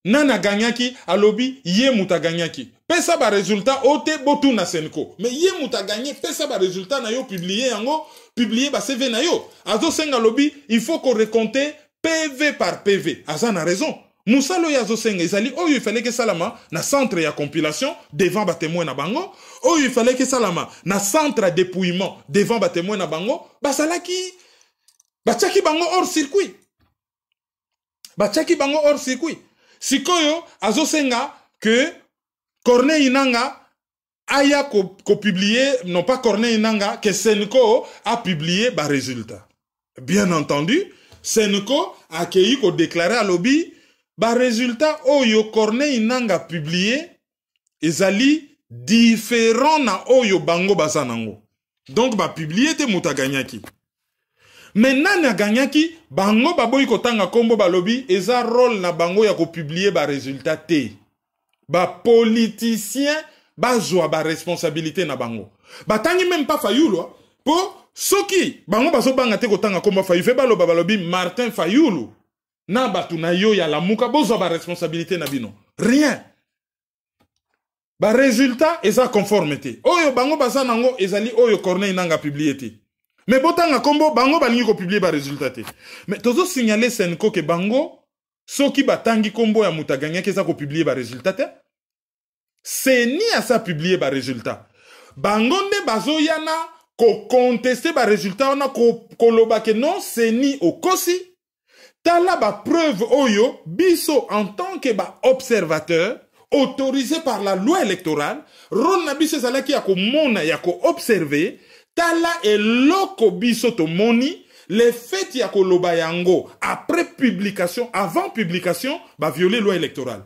Speaker 2: Nana ganyaki alobi ye muta ganyaki. Pesa ba résultat ote botu na Senko. Mais ye muta gagné pesa ba résultat na yo publié yango, publié ba CV na yo. Azo senga lobi il faut qu'on recompte PV par PV. Azan a raison. Moussalo yazo senga izali oyo il fallait que salama na centre ya compilation devant ba témoin na bango. Oyo il fallait que salama na centre de dépouillement devant ba témoin na bango. Basalaki bachaki bango hors circuit. Bachaki bango hors circuit. Sikoyo azo senga que Corneille Nangaa aya ko publié, non pas Corneille Nangaa, que Senko a publié ba résultat. Bien entendu, Senko a accueilli ko déclaré à lobby ba résultat oyo Corneille Nangaa publié ezali différent na oyo bango baza nango. Donc ba publier te muta gagnaki. Mais nani a gagnaki bango baboyi kotanga kombo balobi eza rôle na bango ya ko publier ba résultat te. Ba politicien bazwa ba responsabilité na bango. Batangi même pas Fayulu po soki bango bazo banga te kotanga kombo Fayulu fe baloba balobi Martin Fayulu na batu na yo ya lamuka bozwa ba responsabilité na bino. Rien. Ba résultat eza conformité. Oyo bango baza nango ezali oyo Corneille nanga publié te. Mais botanga kombo bango balingi ko publier ba résultat te. Mais tozo signaler Senko ke bango soki batangi kombo ya mutaganya ke za ko publier ba résultat te. C'est ni à ça publier ba résultat. Bango nde bazo yana ko contester ba résultat ona ko koloba ke non c'est ni au kosi. Tala ba preuve oyo biso en tant que ba observateur autorisé par la loi électorale, ron na biso ezalaki ya ko mona ya ko observer, tala eloko biso to moni, le fait ya ko loba yango après publication, avant publication, ba violer loi électorale.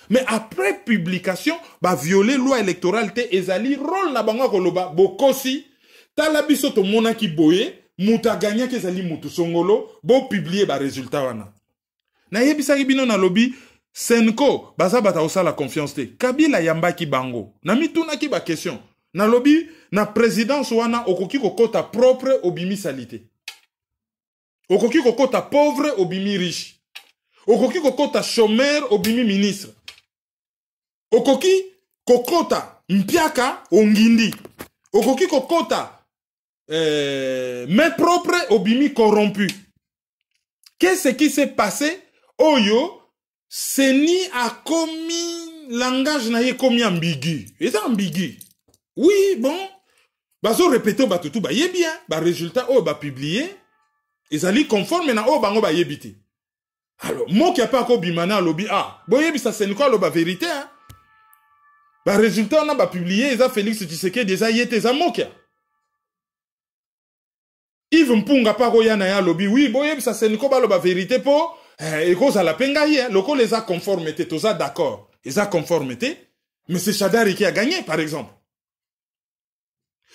Speaker 2: Mais après publication, ba violer loi électorale te ezali rôle na bango ko loba bokosi, tala biso to mona ki boye, muta gagna ke ezali mutu songolo, bo publier ba résultat wana. Na yebisa bino na lobi Senko, baza bata osa la confiance te. Kabila yambaki bango. Na mituna ki ba question. Na lobi, na présidence wana okoki kokota propre obimi salite. Okoki kokota pauvre obimi riche. Okoki kokota chômeur obimi ministre. Okoki kokota mpiaka ongindi. Okoki kokota main propre obimi corrompu. Qu'est-ce qui s'est passé? Oyo Seni a commis langage na ye commis ambigu. C'est ambigu. Oui, bon. Bazo répéter ba tout ba ye bien, ba résultat o ba publier, ezali conforme na o bango ba yebiti. Alors, mo qui a pas ko bimana lobi ah, bo yebi ça c'est quoi lo ba vérité hein. Ba résultat on a ba publier, eza Félix Tshisekedi déjà yete za mokia. Yves Mpunga pa ko yana ya lobi oui, bo yebi ça c'est quoi ba vérité po et cause à la pengaïe, loko les a conformité, tous ça d'accord, ils a conformité, mais c'est Chadari qui a gagné, par exemple.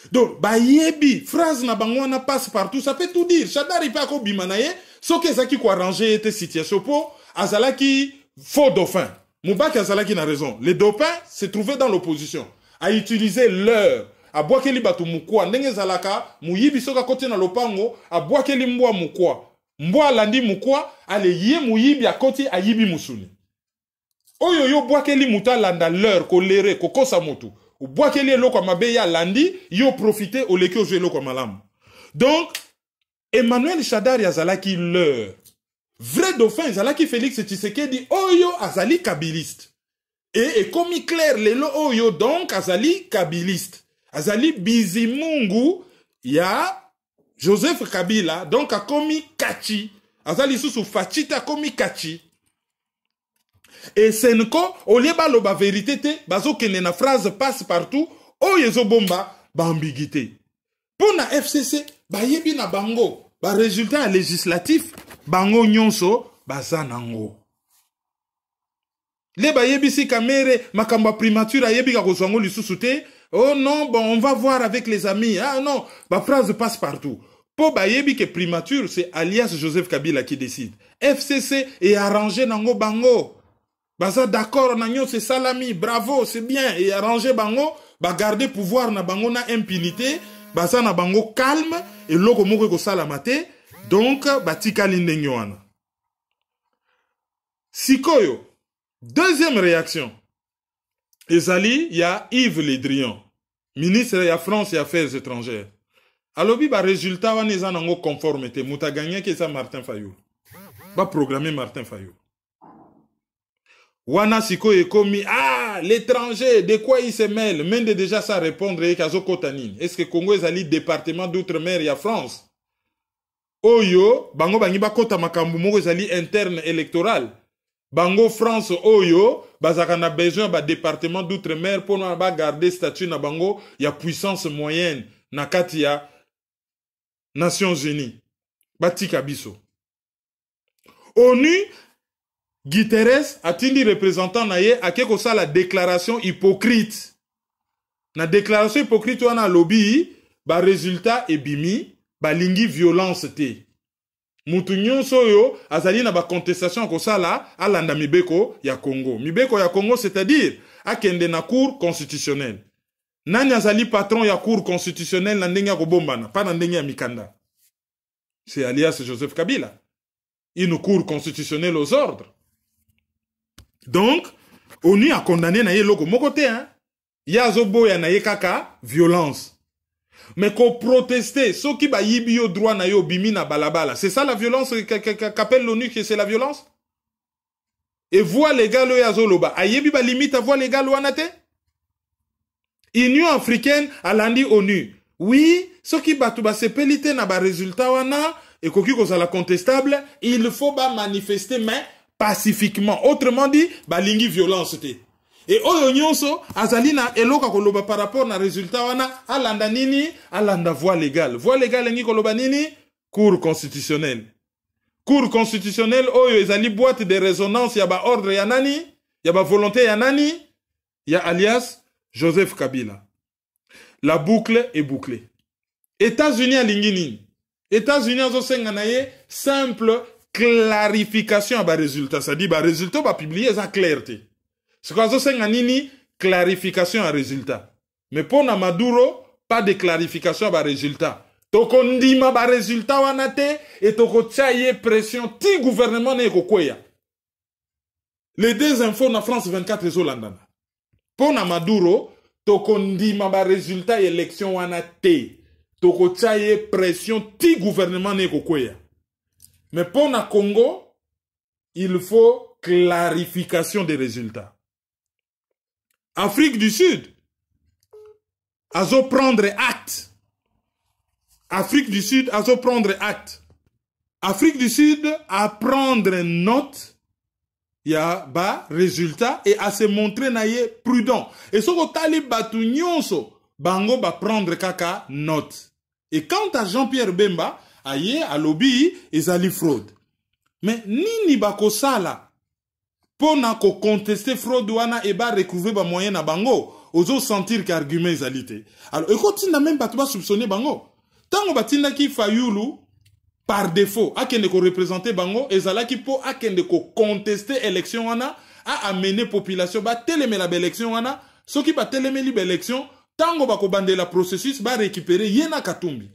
Speaker 2: Donc, ba yebi, phrase na bangwana passe partout, ça peut tout dire. Chadari pa ko bimanaye, so que ça qui ko arranger tes situations pour, azala qui faux dauphin. Moubak azala qui n'a raison. Les dauphins se trouvaient dans l'opposition, à utiliser leur, à boire keli batu mukwa, ndenge zalaka, muyibi soka kote na lopango, à boire keli mwa mukwa. Mbwa landi mukwa, ale ye muyibi a koti a yibi musuni. Oyo yo bwakeli muta landa leur, ko lere, ko kosa motu. Ou bwakeli lo kwa mabe ya landi, yo profite o leke oje lo kwa malam. Donc, Emmanuel Chadari azalaki leur. Vrai dauphin, azalaki Félix Tshisekedi, oyo azali kabiliste. Et comme clair, lelo oyo donc azali kabiliste. Azali bizimungu, ya Joseph Kabila, donc a commis Kachi. Azali sous Fachita commis Kachi. Et Senko, au lieu de la vérité, bazo kene na phrase passe partout, o yezo bomba, ba ambiguïté. Pour na FCC, ba yebi na bango, ba résultat législatif, bango nyonso, bazanango. Le ba yebi si kamere, makamba primature a yebi kako zwango lisusu. Oh non, bon, on va voir avec les amis. Ah non, ba phrase passe partout. Po ba yebi que primature, c'est alias Joseph Kabila qui décide. FCC est arrangé nango bango. Baza d'accord, nanyo c'est salami, bravo, c'est bien. Et arrangé bango, ba garder pouvoir na bango na impunité, baza na bango calme, et loko moko ko salamate, donc batika lindenyo wana. Sikoyo, deuxième réaction. Ezali, il y a Yves Le Drian, ministre de la France et Affaires étrangères. Alobi ba résultat wana eza nango conformité, muta gagné que ça Martin Fayulu. Ba programmer Martin Fayulu. Wana siko ekomi ah l'étranger de quoi il se mêle, même de déjà ça répondre et kazo kotanine. Est-ce que Congo ezali département d'outre-mer ya France? Oyo bango bangi ba kota makambu moko ezali interne électoral. Bango France oyo bazaka na besoin ba département d'outre-mer pour na ba garder statut na bango ya puissance moyenne na kati ya Nations Unies. Batika biso. ONU Guterres a-t-il dit représentant naye a quelque chose la déclaration hypocrite. na déclaration hypocrite wana lobby ba résultat ebimi ba lingi violence te. Mutu nyonso oyo azali na ba contestation kosala alanda mibeko ya Congo. Mibeko ya Congo c'est-à-dire akende na cour constitutionnelle. Nani azali patron ya cour constitutionnelle na ndenge ya kobombana, pas na ndenge ya mikanda. C'est alias Joseph Kabila. Une cour constitutionnelle aux ordres. Donc, ONU a condamné na ye loko mokote, hein. Yazo boya na ye kaka violence. Mais qu'on proteste, ceux qui ba yibi yo droit na yo bimi na balabala. C'est ça la violence qu'appelle l'ONU, que c'est la violence? Et voie légale yazo loba. Ayebi ba limite à voie légale wanate? Union africaine a landi ONU. Oui, ceux qui batu ba sepelite na ba résultat wana, et koki ko la contestable, il faut ba manifester mais pacifiquement. Autrement dit, ba lingi violence te. Et oyo nyonso azalina eloka koloba par rapport na résultat wana alanda nini alanda voie légale. Voie légale ngi koloba nini? Cour constitutionnelle. Cour constitutionnelle oyo ezali boîte de résonance ya ba ordre ya nani? Ya ba volonté ya nani? Ya alias Joseph Kabila. La boucle est bouclée. États-Unis alingi nini? États-Unis azo senga na ye simple clarification à ba résultat. Ça dit ba résultat ba publier ça clarté. Ce qu'on a fait, nini clarification à résultat. Mais pour Maduro, pas de clarification à résultat. Toko ndima ba résultat wanate et toko tchaye pression ti gouvernement ne kokweya. Les deux infos na France 24 les Hollandana. Pour Maduro, toko ndima ba résultat élection wanate. Toko tchaye pression ti gouvernement ne kokweya. Mais pour na Congo, il faut clarification des résultats. Afrique du Sud, azo prendre acte. Afrique du Sud, azo prendre acte. Afrique du Sud, à prendre note, il y a bas résultat et à se montrer naïe prudent. Et ce que tali batu nyonso, bango ba prendre kaka note. Et quant à Jean-Pierre Bemba, aye à lobby, ezali fraude. Mais nini bako sala? Pour na ko contester fraude wana et ba recouvrer ba moyen na bango, ozo sentir qu'argument ezalité. Alors écoute na même pas ba soupçonner bango. Tango batinda ki Fayulu par défaut akende ko représenter bango ezala ki po akende ko contester élection wana a amener population ba teleme la élection wana, soki ba teleme li élection, tango ba ko bandela processus ba récupérer yena Katumbi.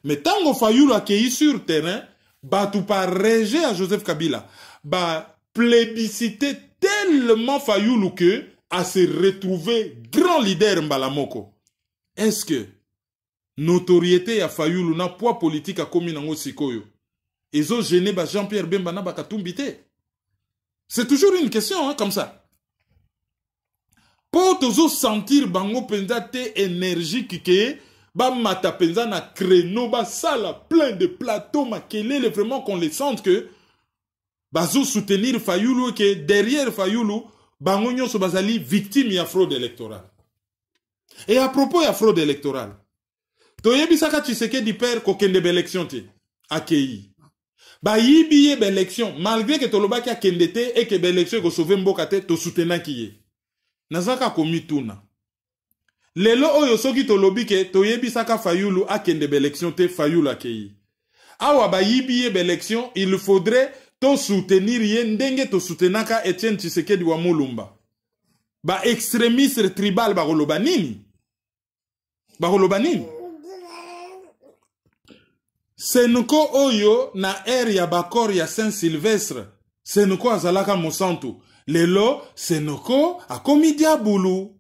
Speaker 2: Mais tango Fayulu accueilli sur terrain, ba tout par rejet à Joseph Kabila, ba plébiscité tellement Fayulu que à se retrouver grand leader Mbalamoko. Est-ce que notoriété ya Fayulu na poids politique a commis nango sikoyo? Ezo gêné ba Jean-Pierre Bemba na ba Katumbi te? C'est toujours une question hein, comme ça. Pour toujours sentir bango penza te énergique que ba mata penza na créneau ba sala plein de plateaux makelele vraiment qu'on les sente que bazo soutenir Fayulu et que derrière Fayulu, bango nyonso bazali victime ya fraude électorale. Et à propos ya fraude électorale, toyebi saka Tshisekedi père kokende be élection te, akei. Ba yibi ye be élection, malgré que tolobaki akende te et que be élection ko sauver mboka te, to soutenaki ye. Nazaka komituna. Lelo oyo soki tolobi ke toyebi saka Fayulu akende be élection te, Fayulu akei. Awa ba yibi ye be élection, il faudrait to soutenir ye ndenge to soutenaka Etienne Tshisekedi wa Mulumba. Ba extrémiste tribal ba koloba nini? Ba koloba nini? Senuko oyo na ere ya bakor ya Saint-Sylvestre. Senuko azalaka mosantu. Lelo Senuko akomi diabulu.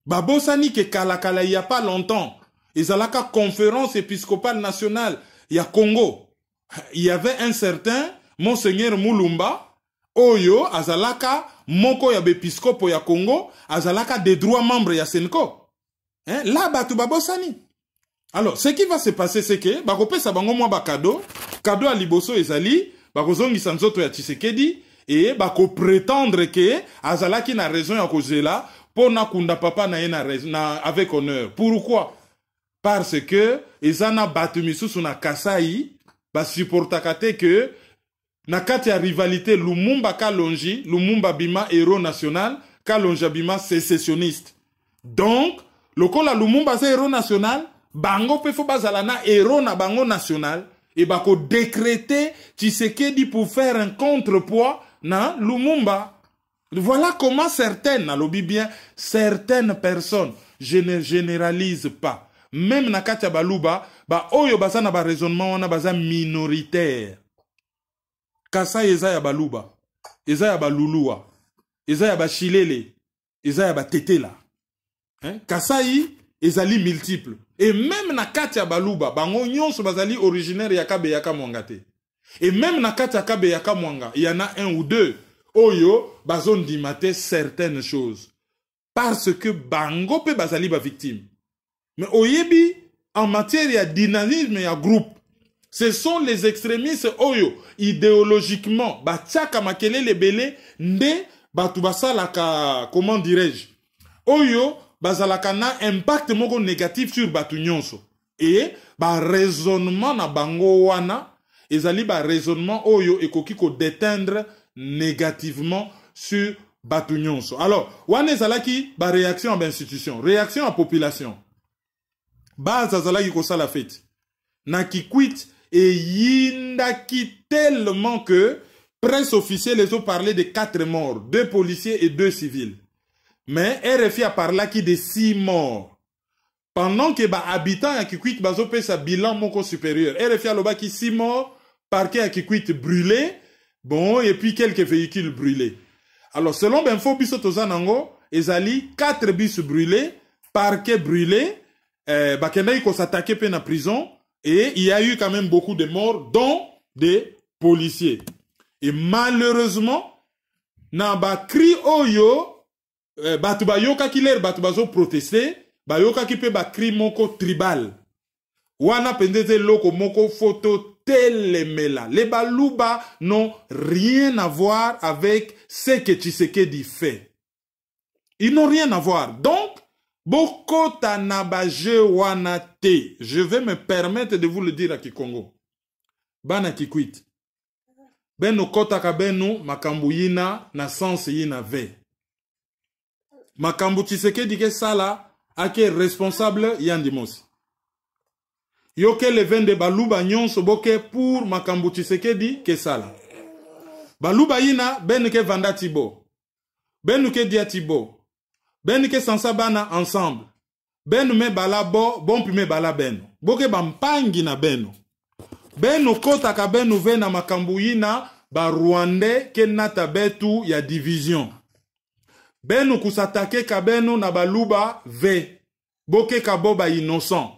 Speaker 2: Babosani ke kalakala il y a pas longtemps. Izalaka conférence épiscopale nationale ya Congo. Il y avait un certain Monseigneur Mulumba, Oyo, Azalaka, Moko ya Bepiscopo ya Congo, Azalaka des droits membres ya Senko. Hein? Là, batu babosani. Alors, ce qui va se passer, c'est que, bakope sa bango mwa ba cadeau à liboso ezali, bakozongi sanzoto ya Tshisekedi, et bako prétendre que, Azalaki na raison ya kozela, pour na kunda papa na ye na avec honneur. Pourquoi? Parce que, ezana batu misusu na Kasai, ba supportakate que, na kati ya rivalité Lumumba Kalonji, Lumumba Bima héros national, Kalonji Bima sécessionniste. Donc, Lokola Lumumba c'est héros national, bango pe fo bazala na héros na bango national, et bako décréter Tshisekedi pour faire un contrepoids na Lumumba. Voilà comment certaines, nalobi bien, certaines personnes, je ne généralise pas. Même na katia baluba, ba oyo baza na ba raisonnement wana baza minoritaire. Kasa eza ya baluba, eza ya balulua, eza ya bashilele, eza ya batetela. Kasai ezali multiple. Et même na kati ya baluba, bango nyonso bazali originaire ya Kabeyaka Mwanga te. Et même na kati ya Kabeyaka Mwanga, il y en a un ou deux. Oyo, bazon dimate certaines choses. Parce que bango pe bazali ba victime. Mais oyebi, en matière de dynamisme et groupe, ce sont les extrémistes oyo, idéologiquement, batiaka makele lebele, nde batu basalaka, comment dirais-je, oyo, bazalaka na impact moko négatif sur batu nyonso. Et, ba raisonnement na bango wana, ezali ba raisonnement oyo ekoki ko déteindre négativement sur batu nyonso. Alors, wana ezalaki ba réaction à l'institution, réaction à population. Baza zalaki ko sala fête. Na kikwit et yindaki tellement que presse officielle les ont parlé de 4 morts, 2 policiers et 2 civils. Mais RFI a parlé qui de 6 morts. Pendant que les habitants à Kikwit bazo pe sa bilan moko supérieur. RFI a loba qui 6 morts, parquet à Kikwit brûlé, bon, et puis quelques véhicules brûlés. Alors, selon Benfo Biso Tozanango, ezali 4 bus brûlés, parquet brûlé, bakenda yiko s'attaquer pe na prison, et il y a eu quand même beaucoup de morts, dont des policiers. Et malheureusement, na ba cri oyo, batu bayoka ki ler batu bazo protester, bayoka ki pe ba cri moko tribal. Wana pendeze loko moko photo telemela. Les baluba n'ont rien à voir avec ce que Tshisekedi fait. Ils n'ont rien à voir. Donc, Bokota nabaje wana te. Je vais me permettre de vous le dire à Kikongo. Bana Kikwit. Beno kota kabenu makambu yina na sens yina ve. Makambu Tshisekedi ke sala ake responsable yandimosi. Yoke le vende baluba nyonso boke pour makambu Tshisekedi ke sala. Baluba yina benu ke vanda tibo. Benu ke dia tibo. Benu ke sansa bana ensemble. Benu me bala bo, bon pi me bala benu. Boke bampangi na benu. Benu kota ka benu ve na makambu yina ba Rwandais ke nata betu ya division. Benu kusatake ka benu na baluba ve. Boke ka boba innocent.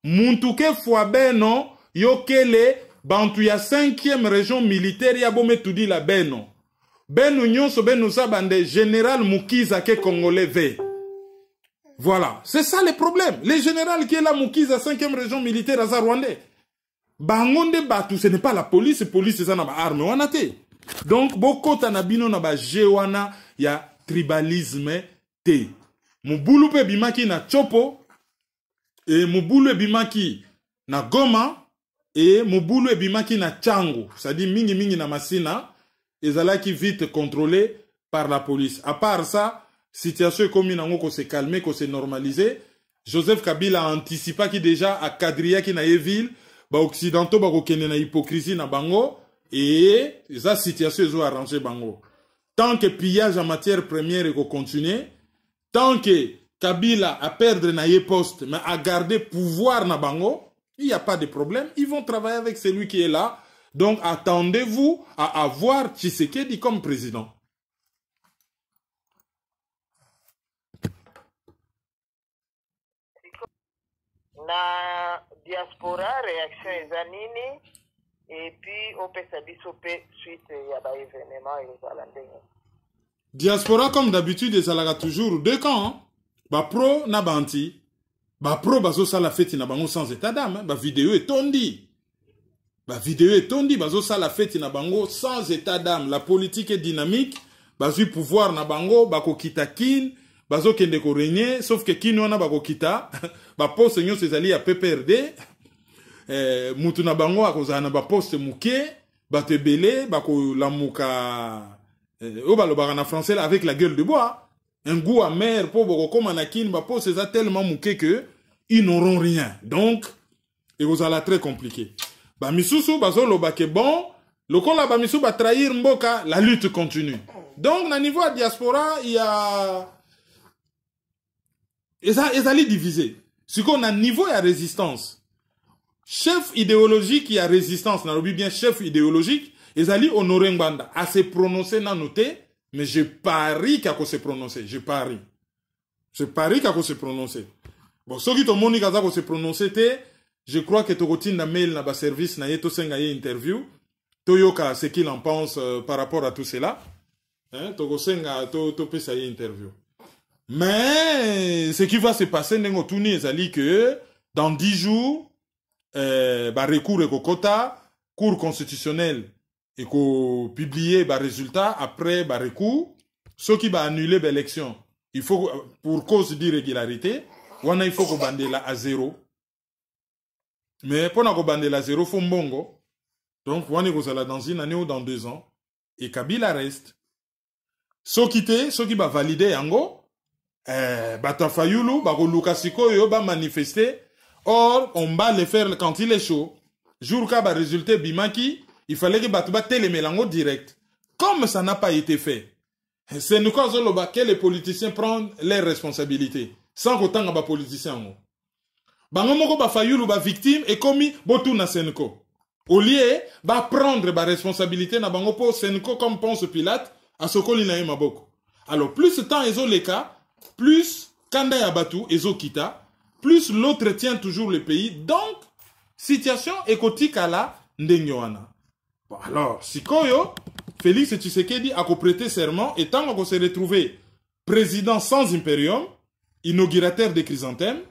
Speaker 2: Muntuke fwa beno yokele bantu ya 5e région militaire ya bome tudi la beno. Benu nyonso benu sabande général Mukiza ke congolais ve. Voilà, c'est ça le problème. Le général qui est là Mukiza 5e région militaire à Rwandais. Bangonde batu, ce n'est pas la police c'est ça na ba arme wanate. Donc boko tanabino na ba jewana ya tribalisme te. Mubulu pe bimaki na chopo et mubulu bimaki na Goma et mubulu bimaki na Chango. Ça dit mingi mingi na Masina ezalaki vite contrôlé par la police. À part ça, situation comme nango ko se calmer, ko se normaliser. Joseph Kabila a anticipé qui déjà a quadrillé qui na ville. Ba occidentaux ba kokene na hypocrisie na bango et sa situation est arrangé bango. Tant que pillage en matière première est continuer, tant que Kabila a perdre na poste mais a garder pouvoir na bango, il n'y a pas de problème, ils vont travailler avec celui qui est là. Donc attendez-vous à avoir Tshisekedi comme président.
Speaker 3: Na diaspora réaction eza nini et puis opesa biso pe suite ya ba événement ezala ndenge.
Speaker 2: Diaspora comme d'habitude ezalaka toujours deux camps, hein? Ba pro na banti. Ba pro bazo sala fête na bango sans état d'âme, hein? Ba vidéo etondi. Ba vidéo etondi bazo sala fête na bango sans état d'âme. La politique est dynamique, bazo pouvoir na bango bako kita kin. Bazo kende ko régner, sauf que kino na bako kita, ba poste nyo sezali ya PPRD, mutu na bango akozana na ba poste muke, bato ebele, bako lamuka, o balobaka na français là, avec la gueule de bois. un goût amer pour beaucoup manakin, pour c'est tellement mouqué que ils n'auront rien. Donc, et vous allez très compliqué. Bah misusu bazolo ba ke bon, le kon la ba misusu ba trahir mboka, la lutte continue. Donc, na niveau de diaspora, il y a ils allaient diviser. Ce qu'on a niveau, il y a résistance. Chef idéologique, il y a résistance. N'a bien chef idéologique, ils allaient honorer Mbanda. À se prononcer, n'a noté, mais je parie qu'il y a se prononcer. Je parie. Je parie qu'il y a se prononcer. Bon, ceux qui t'ont montré qu'il y a se prononcer, je crois que tu as un mail dans le service, na yeto senga ye interview. Toyoka, ce qu'il en pense par rapport à tout cela. Hein, Togo senga, to pe sa ye interview. Mais ce qui va se passer, c'est que dans 10 jours, recours et quota, cour constitutionnel et publier résultat après recours, ce qui va annuler l'élection, il faut pour cause d'irrégularité, il faut qu'on bande là à 0. Mais pour qu'on bande là à 0, il faut mbongo. Donc on est dans une année ou dans 2 ans et Kabila reste. Ce qui va valider Yango. Bata Fayulu, Bako Lukasiko, yo ba manifester. Or, on va le faire quand il est chaud. Jour ka ba résultat Bimaki, il fallait que Batouba télémélango direct. Comme ça n'a pas été fait, c'est nous que les politiciens prennent leurs responsabilités. Sans qu'autant ba politiciens. Bango moko ba Fayulu ba victime et commis botou na Senko. Au lieu, ba prendre ba responsabilité na bango po Senko comme pense Pilate, à ce qu'on a eu maboko. Alors, plus ce temps ils ont les cas, plus Kanda Yabatu et Zokita, plus l'autre tient toujours le pays. Donc, situation écotique à la Ndengyoana. Bon, alors, Sikoyo, Félix Tshisekedi a prêté serment et tant qu'on s'est retrouvé président sans impérium, inaugurateur des chrysanthèmes,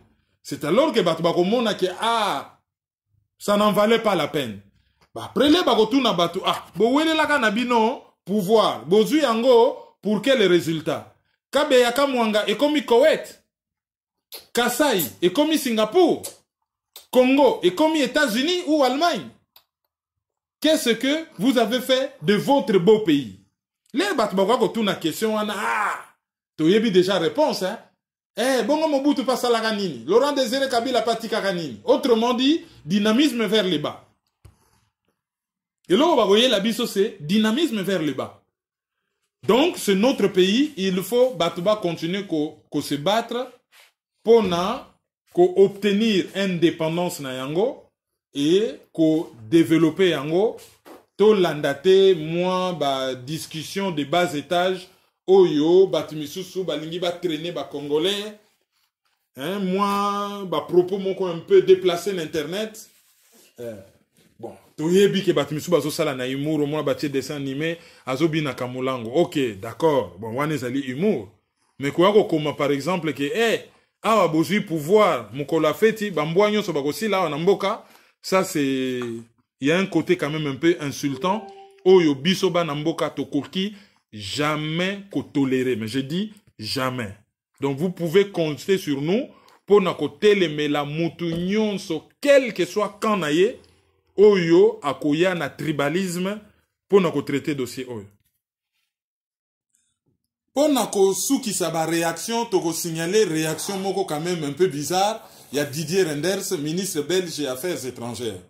Speaker 2: c'est alors que Batoubakomon a dit, ah, ça n'en valait pas la peine. Après les Bagotuna Batu, ah, Bowele la Kanabino, pouvoir, Bozu Yango, pour quel résultat? Kabeyaka Mwanga est comme Koweït. Kasaï est comme Singapour. Congo est comme États-Unis ou Allemagne. Qu'est-ce que vous avez fait de votre beau pays? Les Batbagwa ko tuna question ana to yebi déjà réponse hein. Bongo Mobutu passe à la ganini. Laurent Désiré Kabila patika ganini. Autrement dit, dynamisme vers le bas. Et là, vous voyez la biso c'est dynamisme vers le bas. Donc, c'est notre pays, il faut Batouba continuer à se battre pour obtenir indépendance na yango et pour développer yango. To landate, moi, discussion de bas étage, oyo, batimisusu, balingi ba traîner ba congolais. Hein, moi, propos moko un peu déplacer l'internet. Bon, toyebi ke batimisu bazo sala na humour, moi batie dessin animé, azobi na kamulango. Ok, d'accord. Bon, wane zali humour. Mais quoi comme par exemple que awa bozui pouvoir, mukola feti, bambouanyo so bakosi la na mboka, ça c'est il y a un côté quand même un peu insultant. Oyo biso ba na mboka tokoki jamais ko tolérer, mais je dis jamais. Donc vous pouvez compter sur nous pour na ko telemela mutu nyonso quel que soit quand naye. Oyo akoya na tribalisme pour na ko traiter dossier oyo. Pour na ko souki sa ba réaction to ko signaler réaction moko quand même un peu bizarre, il y a Didier Reynders, ministre belge des Affaires étrangères.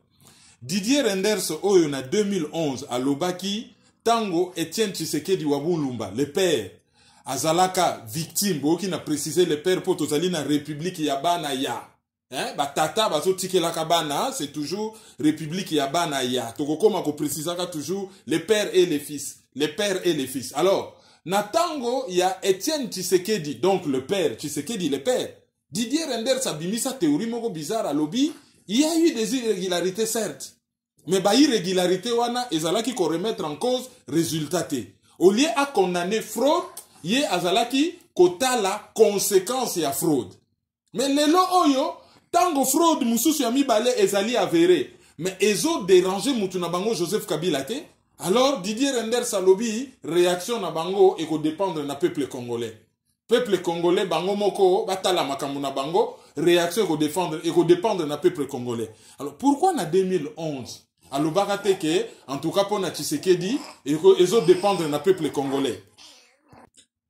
Speaker 2: Didier Reynders oyo na 2011 à Lobaki, tango Etienne Tshisekedi Wabulumba, le père azalaka victime boki na préciser le père pour tozali na république ya bana ya. Hein, tata bazo tike la kabana, c'est toujours république ya bana ya. Toko koma ko précisaka toujours les pères et les fils, les pères et les fils. Alors, natango il y a Etienne Tshisekedi, donc le père, Tshisekedi le père. Didier Reynders a bimi sa théorie moko bizarre à lobby, il y a eu des irrégularités certes. Mais irrégularité wana ezalaki ko remettre en cause résultat te. Au lieu à condamner fraude, yé azalaki kota la conséquence ya fraude. Mais lelo oyo tango fraude mususu ya mibale ezali avéré, mais ezo dérangé mutu na bango Joseph Kabila te. Alors Didier Reynders alobi réaction na bango eko dépendre na peuple congolais. Peuple congolais bango moko batala makambo na bango réaction eko dépendre na peuple congolais. Alors pourquoi na 2011 alobaka te que en tout cas pour na Tshisekedi ezo dépendre na peuple congolais.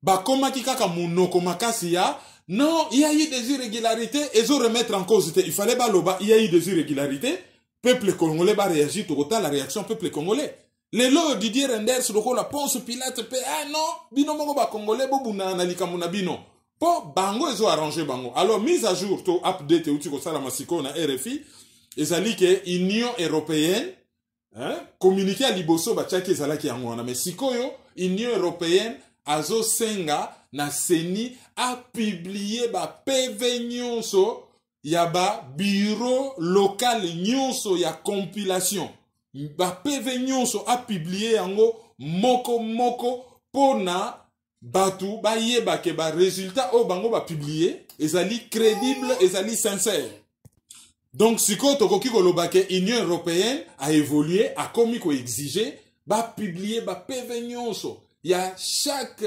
Speaker 2: bakomaki kaka munoko makasi ya non, il y a eu des irrégularités et ils remettre en cause. Il fallait baloba, il y a eu des irrégularités. Peuple congolais va réagir tout autant la réaction peuple congolais. Les lots Didier Renders loko la Ponce Pilate pe ah non, bino moko ba congolais bobuna na likamuna bino. Po bango ils ont arrangé bango. Alors mise à jour to update uti ko sala masiko na RFI, ezali ke Union européenne hein, communiqué à liboso ba tchaki ezalaki yango wana mais sikoyo Union européenne azo senga na seni a publié ba PV nyonso ya ba bureau local nyonso ya compilation ba PV nyonso a publié yango moko moko pona batu ba yeba ke ba résultat o bango ba publié ezali crédible ezali sincère. Donc siko tokoki koloba ke Union européenne a évolué a komi ko exiger ba publier ba PV nyonso. Il y a chaque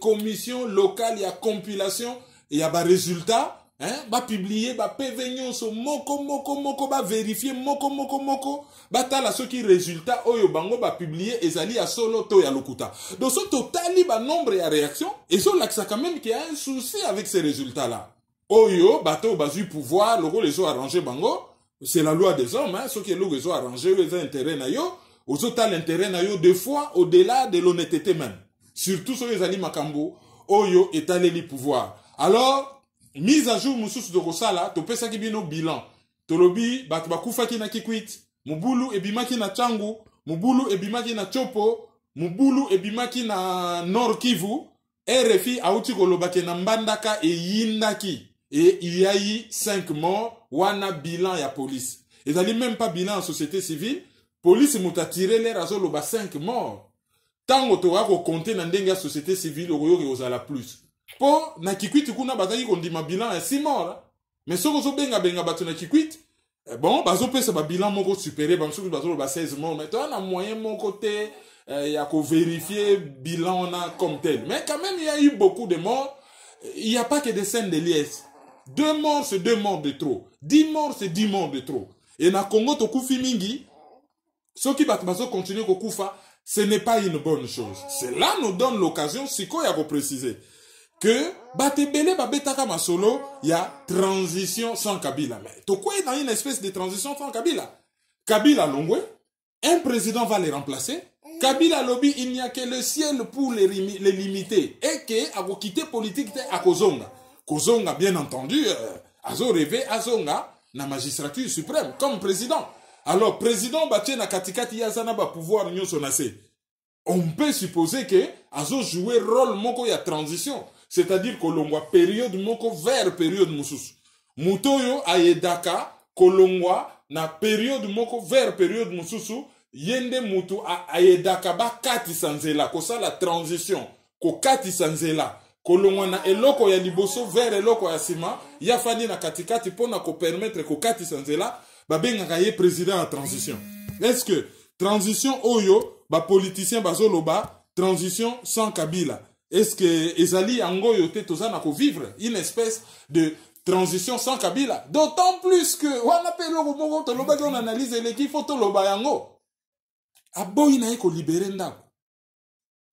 Speaker 2: commission locale, il y a compilation, il y a des résultats, hein, ba publier, ba PV nyonso, moko, ba vérifier, moko, ba tala ceux qui résultats, oyo bango ba publier, ezali a solo to ya lokuta. Donc ce total, ba nombre ya réaction, et so l'accent quand même qu'il y a un souci avec ces résultats-là. Oyo, bato bazu pouvoir, logo les ont arrangé bango, c'est la loi des hommes, hein, ceux qui logo les ont arrangé, les ont intérêt na yo, aux autres l'intérêt na yo deux fois au-delà de l'honnêteté même. Surtout sur les ali makambo, oyo etaleli pouvoir. Alors, mise à jour mususu de Rosala, to pesa ki bino bilan. Tolobi, bat bakufa ki na Kikwit, mubulu ebimaki na Changu, mubulu ebimaki na Chopo, mubulu ebimaki na Nord Kivu, RFI auti kolobake na Mbandaka e Yindaki. Et il y a eu 5 morts, wana bilan ya police. Et ça dit même pas bilan en société civile, police mouta tiré les razo loba 5 morts. Tango to wako compter na ndenge ya société civile oyoki ozala plus. Po na Kikwit kuna bataki kondima bilan ya 6 morts. Mais soko zo benga batu na Kikwit, bon bazo pesa ba bilan moko supérieur ba msuku bazo loba 16 morts. Mais toi na moyen mon côté ya ko vérifier bilan on a comme tel. Mais quand même il y a eu beaucoup de morts. Il n'y a pas que des scènes de liesse. 2 morts c'est 2 morts de trop. 10 morts c'est 10 morts de trop. Et na Congo to kufi mingi. Ceux qui battent continuer au Koufa, ce n'est pas une bonne chose. Cela nous donne l'occasion, si quoi il y a préciser, que Batebele Babetaka Masolo, il y a transition sans Kabila. Mais to quoi est dans une espèce de transition sans Kabila? Kabila Longwe, un président va les remplacer. Kabila Lobby, il n'y a que le ciel pour les limiter. Et que, à quitter politique, à Kozonga. Kozonga, bien entendu, Azo rêvé, Azonga, na magistrature suprême, comme président. Alors, président Baché na katikati yazana ba pouvoir nyo sonase. On peut supposer que Azo jouer rôle moko ya transition. C'est-à-dire kolongwa période moko vers période mususu. Mutoyo ayedaka kolongwa na période moko vers période mususu. Yende mutu ayedaka ba kati sanzela. Kosa la transition. Ko kati sanzela. Kolongwa na eloko ya liboso vers eloko ya sima. Yafani na katikati pona ko permettre ko kati sanzela. Babenga kaye président en transition. Est-ce que transition oyo, ba politicien bazoloba, transition sans Kabila. Est-ce que ezali ango yote tozana ko vivre une espèce de transition sans Kabila? D'autant plus que wana pelo ko moko to loba on analyse l'équipe photo loba yango. Aboyi na ko libérer ndako.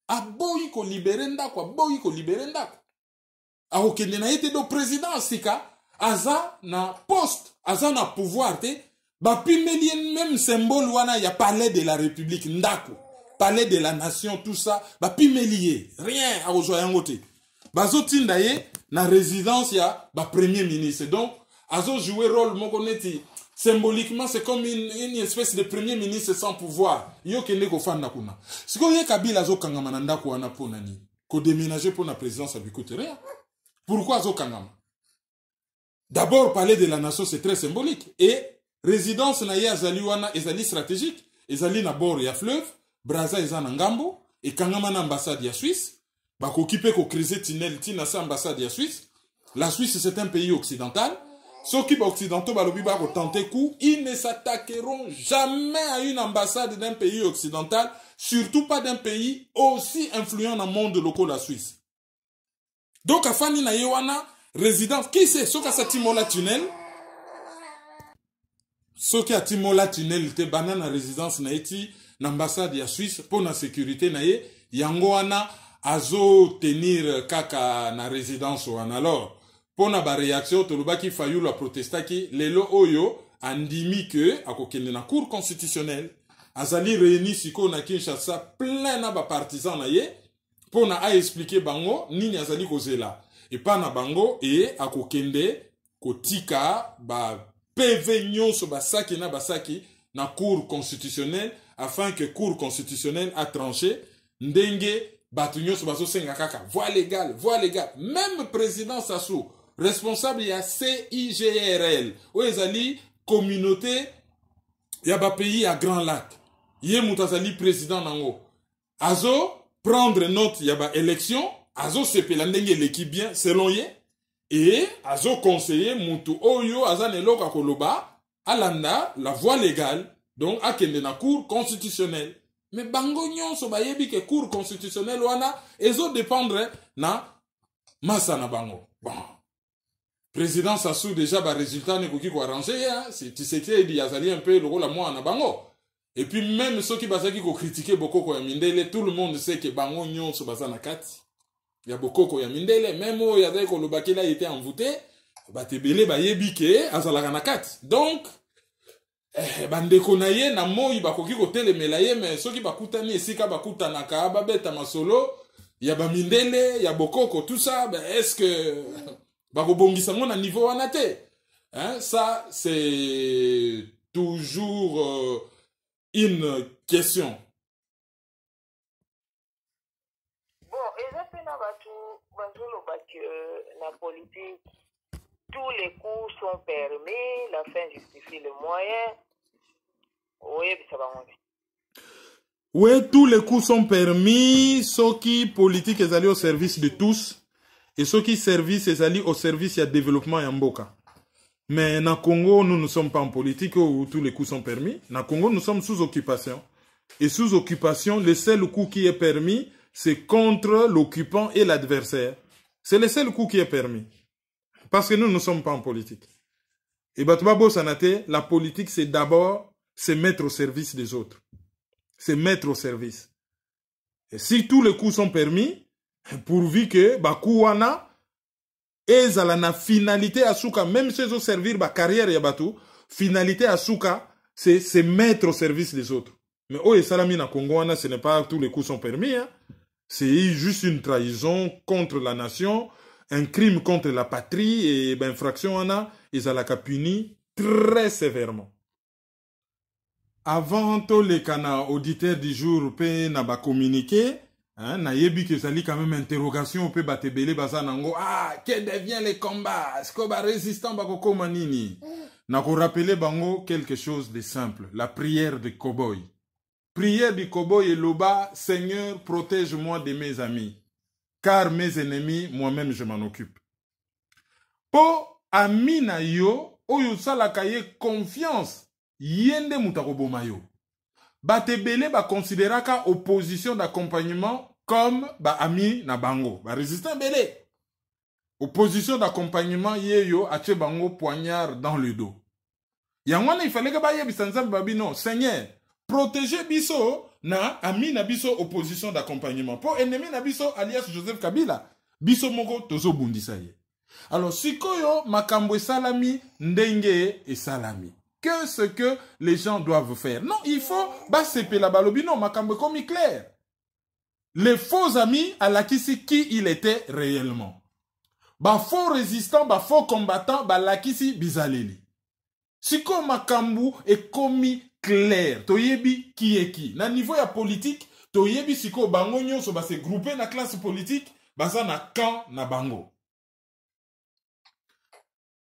Speaker 2: Aboyi ko libérer ndako, aboyi ko libérer ndako. Akokende na yete do président sika aza na poste, aza na pouvoir te, ba pimelien même symbole wana ya palais de la République ndako, palais de la nation, tout ça, ba pimelie, rien a ozoyango te. Bazo tindaye na résidence ya ba premier ministre. Donc azo jouer rôle moko neti symboliquement c'est comme une espèce de premier ministre sans pouvoir. Yo kende ko fanda kuna. Siko ye Kabila azo kangama na ndako wana pona ni ko déménager pour la présidence à Bikoterea. Pourquoi azo kangama? D'abord, parler de la nation, c'est très symbolique. Et résidence na ya zaliwana ezali stratégique. Ezali na bord ya fleuve. Braza eza na ngambo. Et kangama na ambassade ya Suisse. Bako kipe ko krize tinel tina sa ambassade ya Suisse. La Suisse, c'est un pays occidental. Ceux qui occidentaux, balobi bako tenter coup, ils ne s'attaqueront jamais à une ambassade d'un pays occidental. Surtout pas d'un pays aussi influent dans le monde local, la Suisse. Donc, à Fanny na yewana, résidence, qui c'est? Ceux qui a Timola tunnel, ceux qui a Timola tunnel, te banana résidence na eti, l'ambassade ya Suisse, pour la sécurité na ye, yango wana, azo tenir kaka na résidence wana. Alors pona ba réaction tolobaki Fayulu a protestaki lelo oyo andimi que akokende na cour constitutionnelle azali réuni siko na Kinshasa plein na ba partisans na ye pona a expliquer bango nini azali kozela et pas na bango et akokende kotika ba PV nyonso basaki na basaki na cour constitutionnelle afin que cour constitutionnelle a tranché ndenge batu nyonso bazo senga kaka voie légale. Même président Sassou responsable ya CIGRL ou ezali communauté ya ba pays à Grand Lac ye mutazali président nango azo prendre note ya ba élection azo sepela ndenge l'équipe bien selon ye et azo conseiller mutu oyo azaneloko koloba alanda la voie légale donc akende na cour constitutionnelle. Mais bango nyonso bayebi ke cour constitutionnelle wana ezo dépendre na massa na bango. Bon. Président Sassou déjà ba résultat ne koki ko arranger hein, c'est Tshisekedi dit azali un peu le rôle à moi na bango. Et puis même ceux qui bazaki ko critiquer Bokoko ya Mindele, tout le monde sait que bango nyonso bazana kati. Ya Bokoko ya Mindele, même o ya ko lobakela était envoûté, batebele bayebi ke azala na kati. Donc bandeko na ye na moi bakoki ko telemela ye mais ceux qui bakutani esika bakutanaka babeta masolo ya ba Mindele, ya Bokoko tout ça, ben est-ce que bakobongisa mon niveau wana te? Hein, ça c'est toujours une question.
Speaker 3: Bon, exactement, la politique, tous les coups sont permis, la fin justifie le moyen. Oui, ça va monter.
Speaker 2: Oui, tous les coups sont permis, ceux qui politique est allé au service de tous, et ceux qui service est allé au service du développement Yamboka. Mais dans Congo, nous ne sommes pas en politique où tous les coups sont permis. Dans Congo, nous sommes sous occupation. Et sous occupation, le seul coup qui est permis, c'est contre l'occupant et l'adversaire. C'est le seul coup qui est permis. Parce que nous ne sommes pas en politique. Et Batouabo Sanate, la politique, c'est d'abord se mettre au service des autres. Se mettre au service. Et si tous les coups sont permis, pourvu que Bakouana, et la finalité à Souka, même si ils servir ma carrière Yabatou, finalité à Souka, c'est se mettre au service des autres. Mais oh et Salami na Congo, ce n'est pas tous les coups sont permis. Hein. C'est juste une trahison contre la nation, un crime contre la patrie et ben infraction ils ont la puni très sévèrement. Avant tous les canaux auditeurs du jour pe na ba communiquer. Hein, na yebi que ça lit quand même interrogation peut batebele bazanango que devient les combats est-ce que ba résistant ba koko manini na ko rappeler bango quelque chose de simple, la prière de cowboy. Prière du cowboy et loba, Seigneur protège-moi de mes amis car mes ennemis moi-même je m'en occupe. Po ami na yo oyo sala kaye confiance yende mutakoboma yo. Batebele ba considéraka opposition d'accompagnement comme ba ami na bango, ba résistant belé. Opposition d'accompagnement yeyo ache bango poignard dans le dos. Yangwana il fallait que ba yebi sanzam babi non, Seigneur, protégez biso na ami na biso opposition d'accompagnement. Pour ennemi na biso alias Joseph Kabila, biso moko tozo bundisa ye. Alors sikoyo makambo salami ndenge et salami. Que ce que les gens doivent faire. Non, il faut basepe la balobi non makambo comme clair. Les faux amis à la kisi qui il était réellement. Ba faux résistant, ba faux combattant, ba la kisi bizaleli. Siko makambu est commis clair. Toyebi qui est qui. Na niveau ya politique, toyebi siko bango nyonso ba se grouper na classe politique, baza na camp na bango.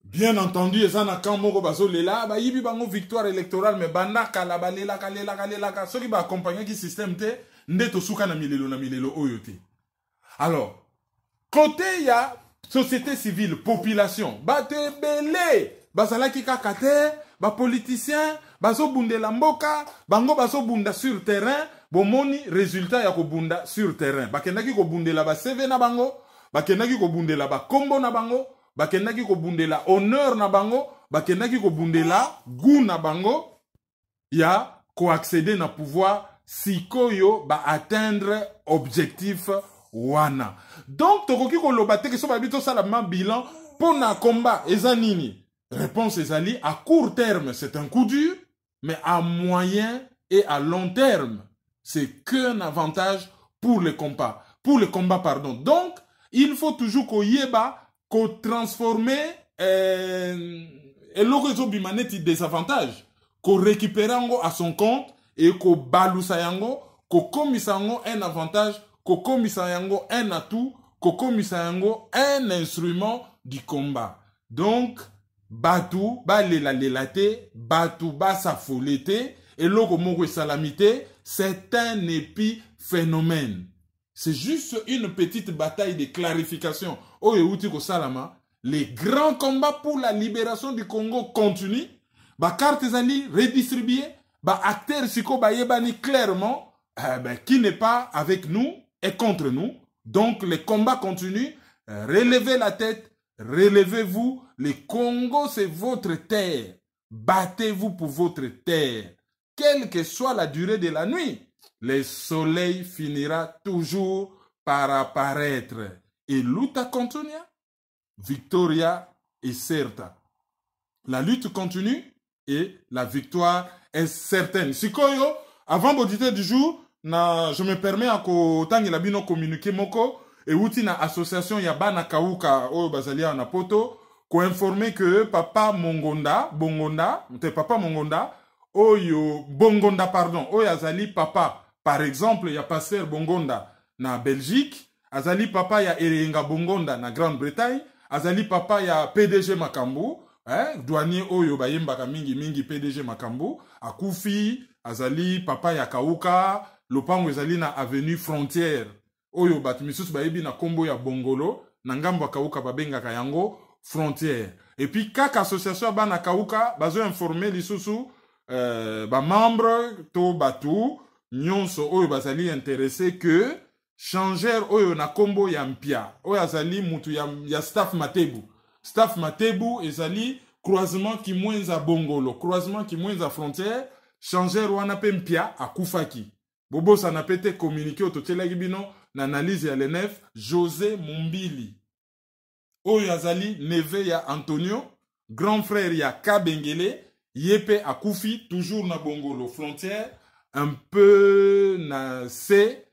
Speaker 2: Bien entendu, ils ont quand moko baso lela, ba yibi bango victoire électorale mais banda kala balela kalela ceux qui ba accompagner qui système te ndeto suka na milelo oyote. Alors, côté ya société civile, population, ba te belé, basala ki kakate, ba politicien, baso bundela mboka, bango baso bunda sur terrain, bomoni résultat ya ko bunda sur terrain. Ba kendaki ko bundela ba CV na bango, ba kendaki ko bundela ba kombo na bango. Bakendaki ko bundela honneur na bango, bakendaki ko bundela goût na bango, ya ko accéder na pouvoir sikoyo ba atteindre objectif wana. Donc tokoki koloba te que so babito salama bilan pour na combat ezanini. Réponse ezali à court terme c'est un coup dur, mais à moyen et à long terme c'est qu'un avantage pour le combat. Pour le combat pardon. Donc il faut toujours qu'on yeba qu'on transformer et l'orezo bimaneti désavantage qu'on récupère à son compte et qu'on balousa yango qu'on komisa yango un avantage qu'on komisa yango un atout qu'on komisa yango un instrument du combat. Donc batu ba lela lelate batu ba safolete et loko moko salamité c'est un épiphénomène. C'est juste une petite bataille de clarification. Oh euti ko salama, les grands combats pour la libération du Congo continuent. Ba carte ezali redistribué, ba acteur siko ba yebani clairement qui n'est pas avec nous et contre nous. Donc les combats continuent. Relevez la tête, relevez-vous. Le Congo c'est votre terre. Battez-vous pour votre terre. Quelle que soit la durée de la nuit, le soleil finira toujours par apparaître. Et lutte continue. Victoria est certa. La lutte continue et la victoire est certaine. Sikoyo, avant l'auditeur du jour, je me permets à tangi la bino communiquer moko et outi na association Yabana Kauka o bazalia na poto ko informer que papa Mongonda, papa Mongonda, oyo Bongonda pardon, oyo azali papa. Par exemple, il y a pasteur Bongonda na Belgique, azali papa ya Erenga Bongonda na Grande-Bretagne, azali papa ya PDG Makambu, douanier oyo bayembaka mingi PDG Makambu, akufi, azali papa ya Kauka, lopango ezali na avenue Frontière, oyo batimisus bayebi na kombo ya Bongolo, na ngambo ya Kauka babengaka yango Frontière. Et puis kaka association bana Kauka, bazo informer lisusu ba membre to batu nyonso oyo bazali intéressé que changer oyo na kombo ya mpia oyo azali mutu ya staff Matebu. Staff Matebu ezali croisement ki mwenza Bongolo, croisement ki mwenza Frontière, changer wana pe mpia akufaki. Bobo sana pete communiquer ototelaki bino na analyse ya l'ENF José Mumbili. Oyo azali neve ya Antonio, grand frère ya Kabengele, yepe akufi toujours na Bongolo Frontière, un peu na C.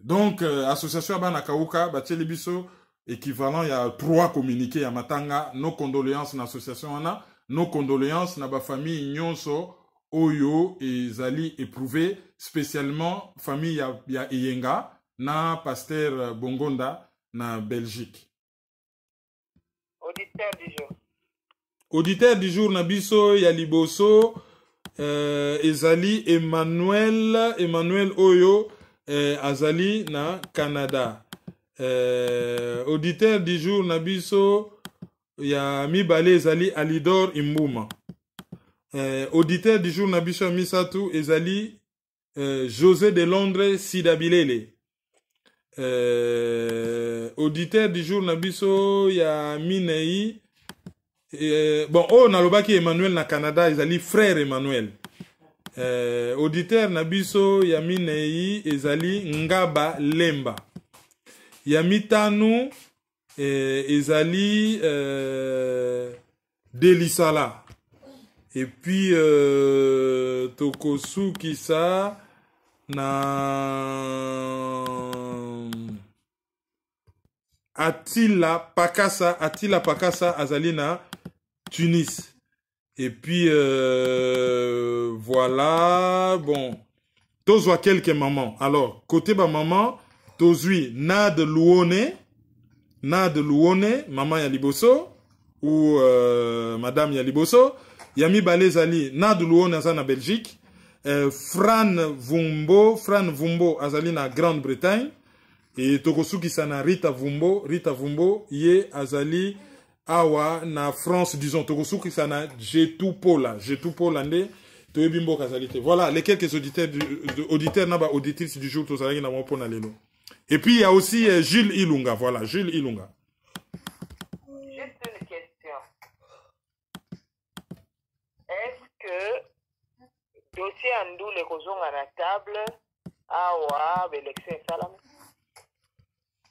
Speaker 2: Donc association Abana Kauka bateli biso équivalent il y a 3 communiqués ya matanga, nos condoléances na association wana, nos condoléances na ba famille nyonso oyo ezali éprouvé, spécialement famille ya Iyenga na pasteur Bongonda na Belgique.
Speaker 3: Auditeur du jour.
Speaker 2: Auditeur du jour na biso ya liboso ezali Emmanuel oyo azali na Canada. Auditeur du jour na biso ya mibale ezali Alidor Imbuma. Auditeur du jour na biso ya misatu ezali José de Londres Sidabilele. Auditeur du jour na biso ya Minei. Bon, oh, nalobaki Emmanuel na Canada, ezali frère Emmanuel. Auditeur nabiso Yaminei ezali Ngaba Lemba. Yamitanu ezali Delisala. Et puis Tokosuki sa na Attila Pakasa azali na Tunis. Et puis voilà, bon, tozwa quelques mamans. Alors, côté ba maman, tozui Nad Louone, maman Yaliboso, ou madame Yaliboso, Yami Balezali, Nad Louone azali na Belgique, Fran Vumbo azali na Grande-Bretagne, et Tokosuki sana Rita Vumbo, ye azali awa na France, disons, Tokosuki sana Jetupola nde toebimbo kazalite. Voilà les quelques auditeurs naba auditrices du jour tozalaki na mpo na lelo. Et puis il y a aussi Jules Ilunga, voilà, Jules Ilunga.
Speaker 3: Juste une question. Est-ce que dossier Andou le kozonga na table awa l'élection salami?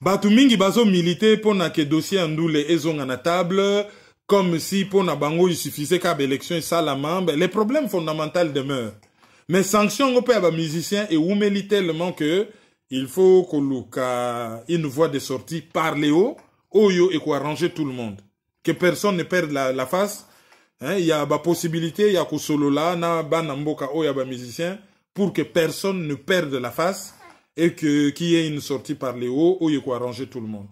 Speaker 2: Batu mingi bazo militer pour na ke dossier andoule ezonga na table, comme si pour na bango il suffisait qu'à l'élection et ça la membre, les problèmes fondamentaux demeurent. Mais sanction on peut avoir musicien et ou milite tellement que il faut que une voie de sortie parler haut, oyo et quoi arranger tout le monde. Que personne ne perde la face. Hein, il y a la possibilité, il y a que solo là, na banamboka o ya ba musicien pour que personne ne perde la face et que qu'il y ait une sortie par les hauts ou il faut arranger tout le monde.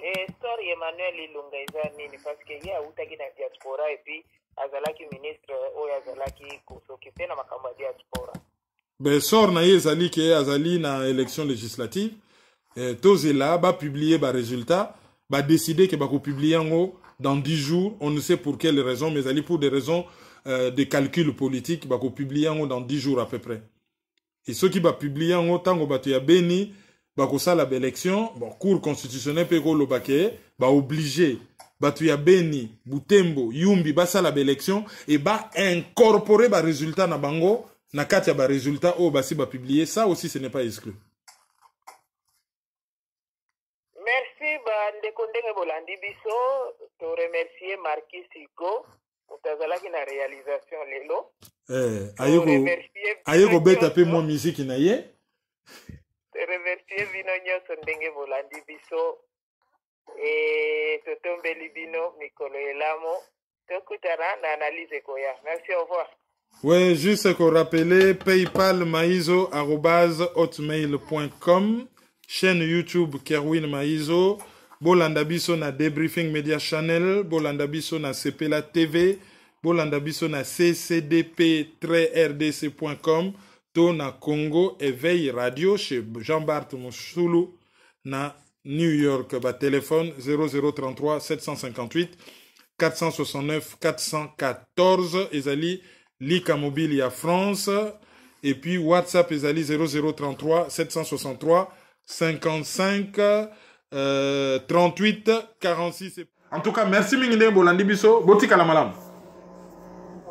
Speaker 3: Et story Emmanuel Ilunga izani parce que y a utaki na diaspora et puis azalaki ministre o azalaki s'occuper na makamba diaspora.
Speaker 2: Ben sort na yezali ke azali na élection législative tozela ba publier ba résultat ba décider que ba ko publier ngo dans 10 jours, on ne sait pour quelles raisons, mais ali pour des raisons de calcul politique ba ko publier ngo dans 10 jours à peu près. Et ceux qui va publier ngo tango batu ya beni ba ko sala ba élection, bon cour constitutionnel pe ko lobake ba obligé batu ya beni Butembo Yumbi ba sala ba élection et ba incorporer ba résultat na bango na kati ya ba résultat o basi ba publier, ça aussi ce n'est pas exclu.
Speaker 3: Merci ndeko ndenge bolandi biso, te remercier Marquis Sigo utazalaki na réalisation lelo.
Speaker 2: Ayeko beta pe mo musique na ye.
Speaker 3: Te remercier bino nyonso ndenge bolandi biso et totombeli bino mikolo elamo tokutana na analyse koya. Merci, au revoir.
Speaker 2: Ouais, juste qu'on rappelle paypalmaizo@hotmail.com, chaîne YouTube Kerwin Maizo, bolanda biso na Debriefing Media Channel, bolanda biso na Sepela TV, bolanda biso na ccdp-rdc.com, to na Congo Éveil Radio chez Jean-Bart Mouchoulou na New York, ba téléphone 0033 758 469 414 ezali Lika Mobile ya France et puis WhatsApp ezali 0033 763 55 38 46. En tout cas, merci mingine bolandi biso, botika la malam.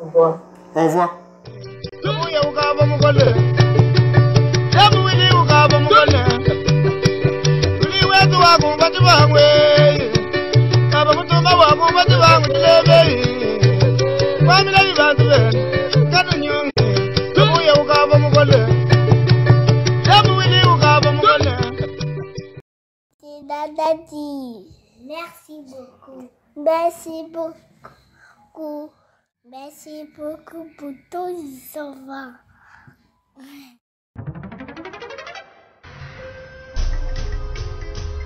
Speaker 3: Au revoir.
Speaker 2: Au revoir.
Speaker 1: Dadadi, merci beaucoup. Merci beaucoup. Merci beaucoup pour tous les enfants.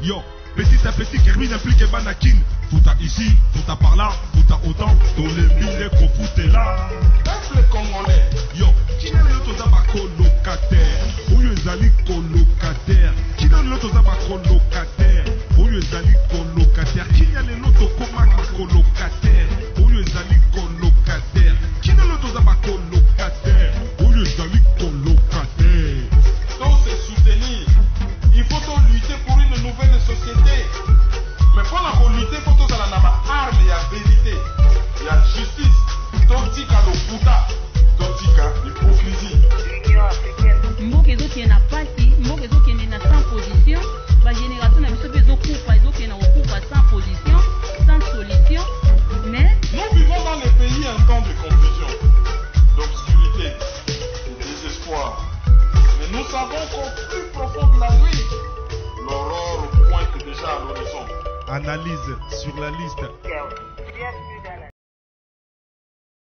Speaker 4: Yo, petit à petit, Kerwin implique Banakin. Fouta ici, fouta par là, fouta autant. Dans les mille qu'on foutait là. Peuple congolais. Yo, qui n'est le tozaba colocataire? Où est Zali colocataire? Qui n'est le tozaba colocataire? Où est Zali colocataire? Qui n'est le tozaba colocataire? Où est Zali colocataire? Qui n'est le tozaba colocataire? Où est Zali colocataire?
Speaker 2: Donc c'est soutenir. Il faut lutter pour une nouvelle société. Mais pour la lutter, il faut que la arme, il y a vérité, il y a justice. Tontika le puta, tontika l'hypocrisie.
Speaker 5: Mboka qui est na parti, mboka qui est na sans position, la génération n'a pas besoin de qui est na sans position, sans solution. Mais
Speaker 2: nous vivons dans les pays un temps de confusion, d'obscurité, de désespoir. Mais nous savons qu'au plus profond de la nuit, l'aurore pointe déjà à l'horizon.
Speaker 4: Analyse sur la liste.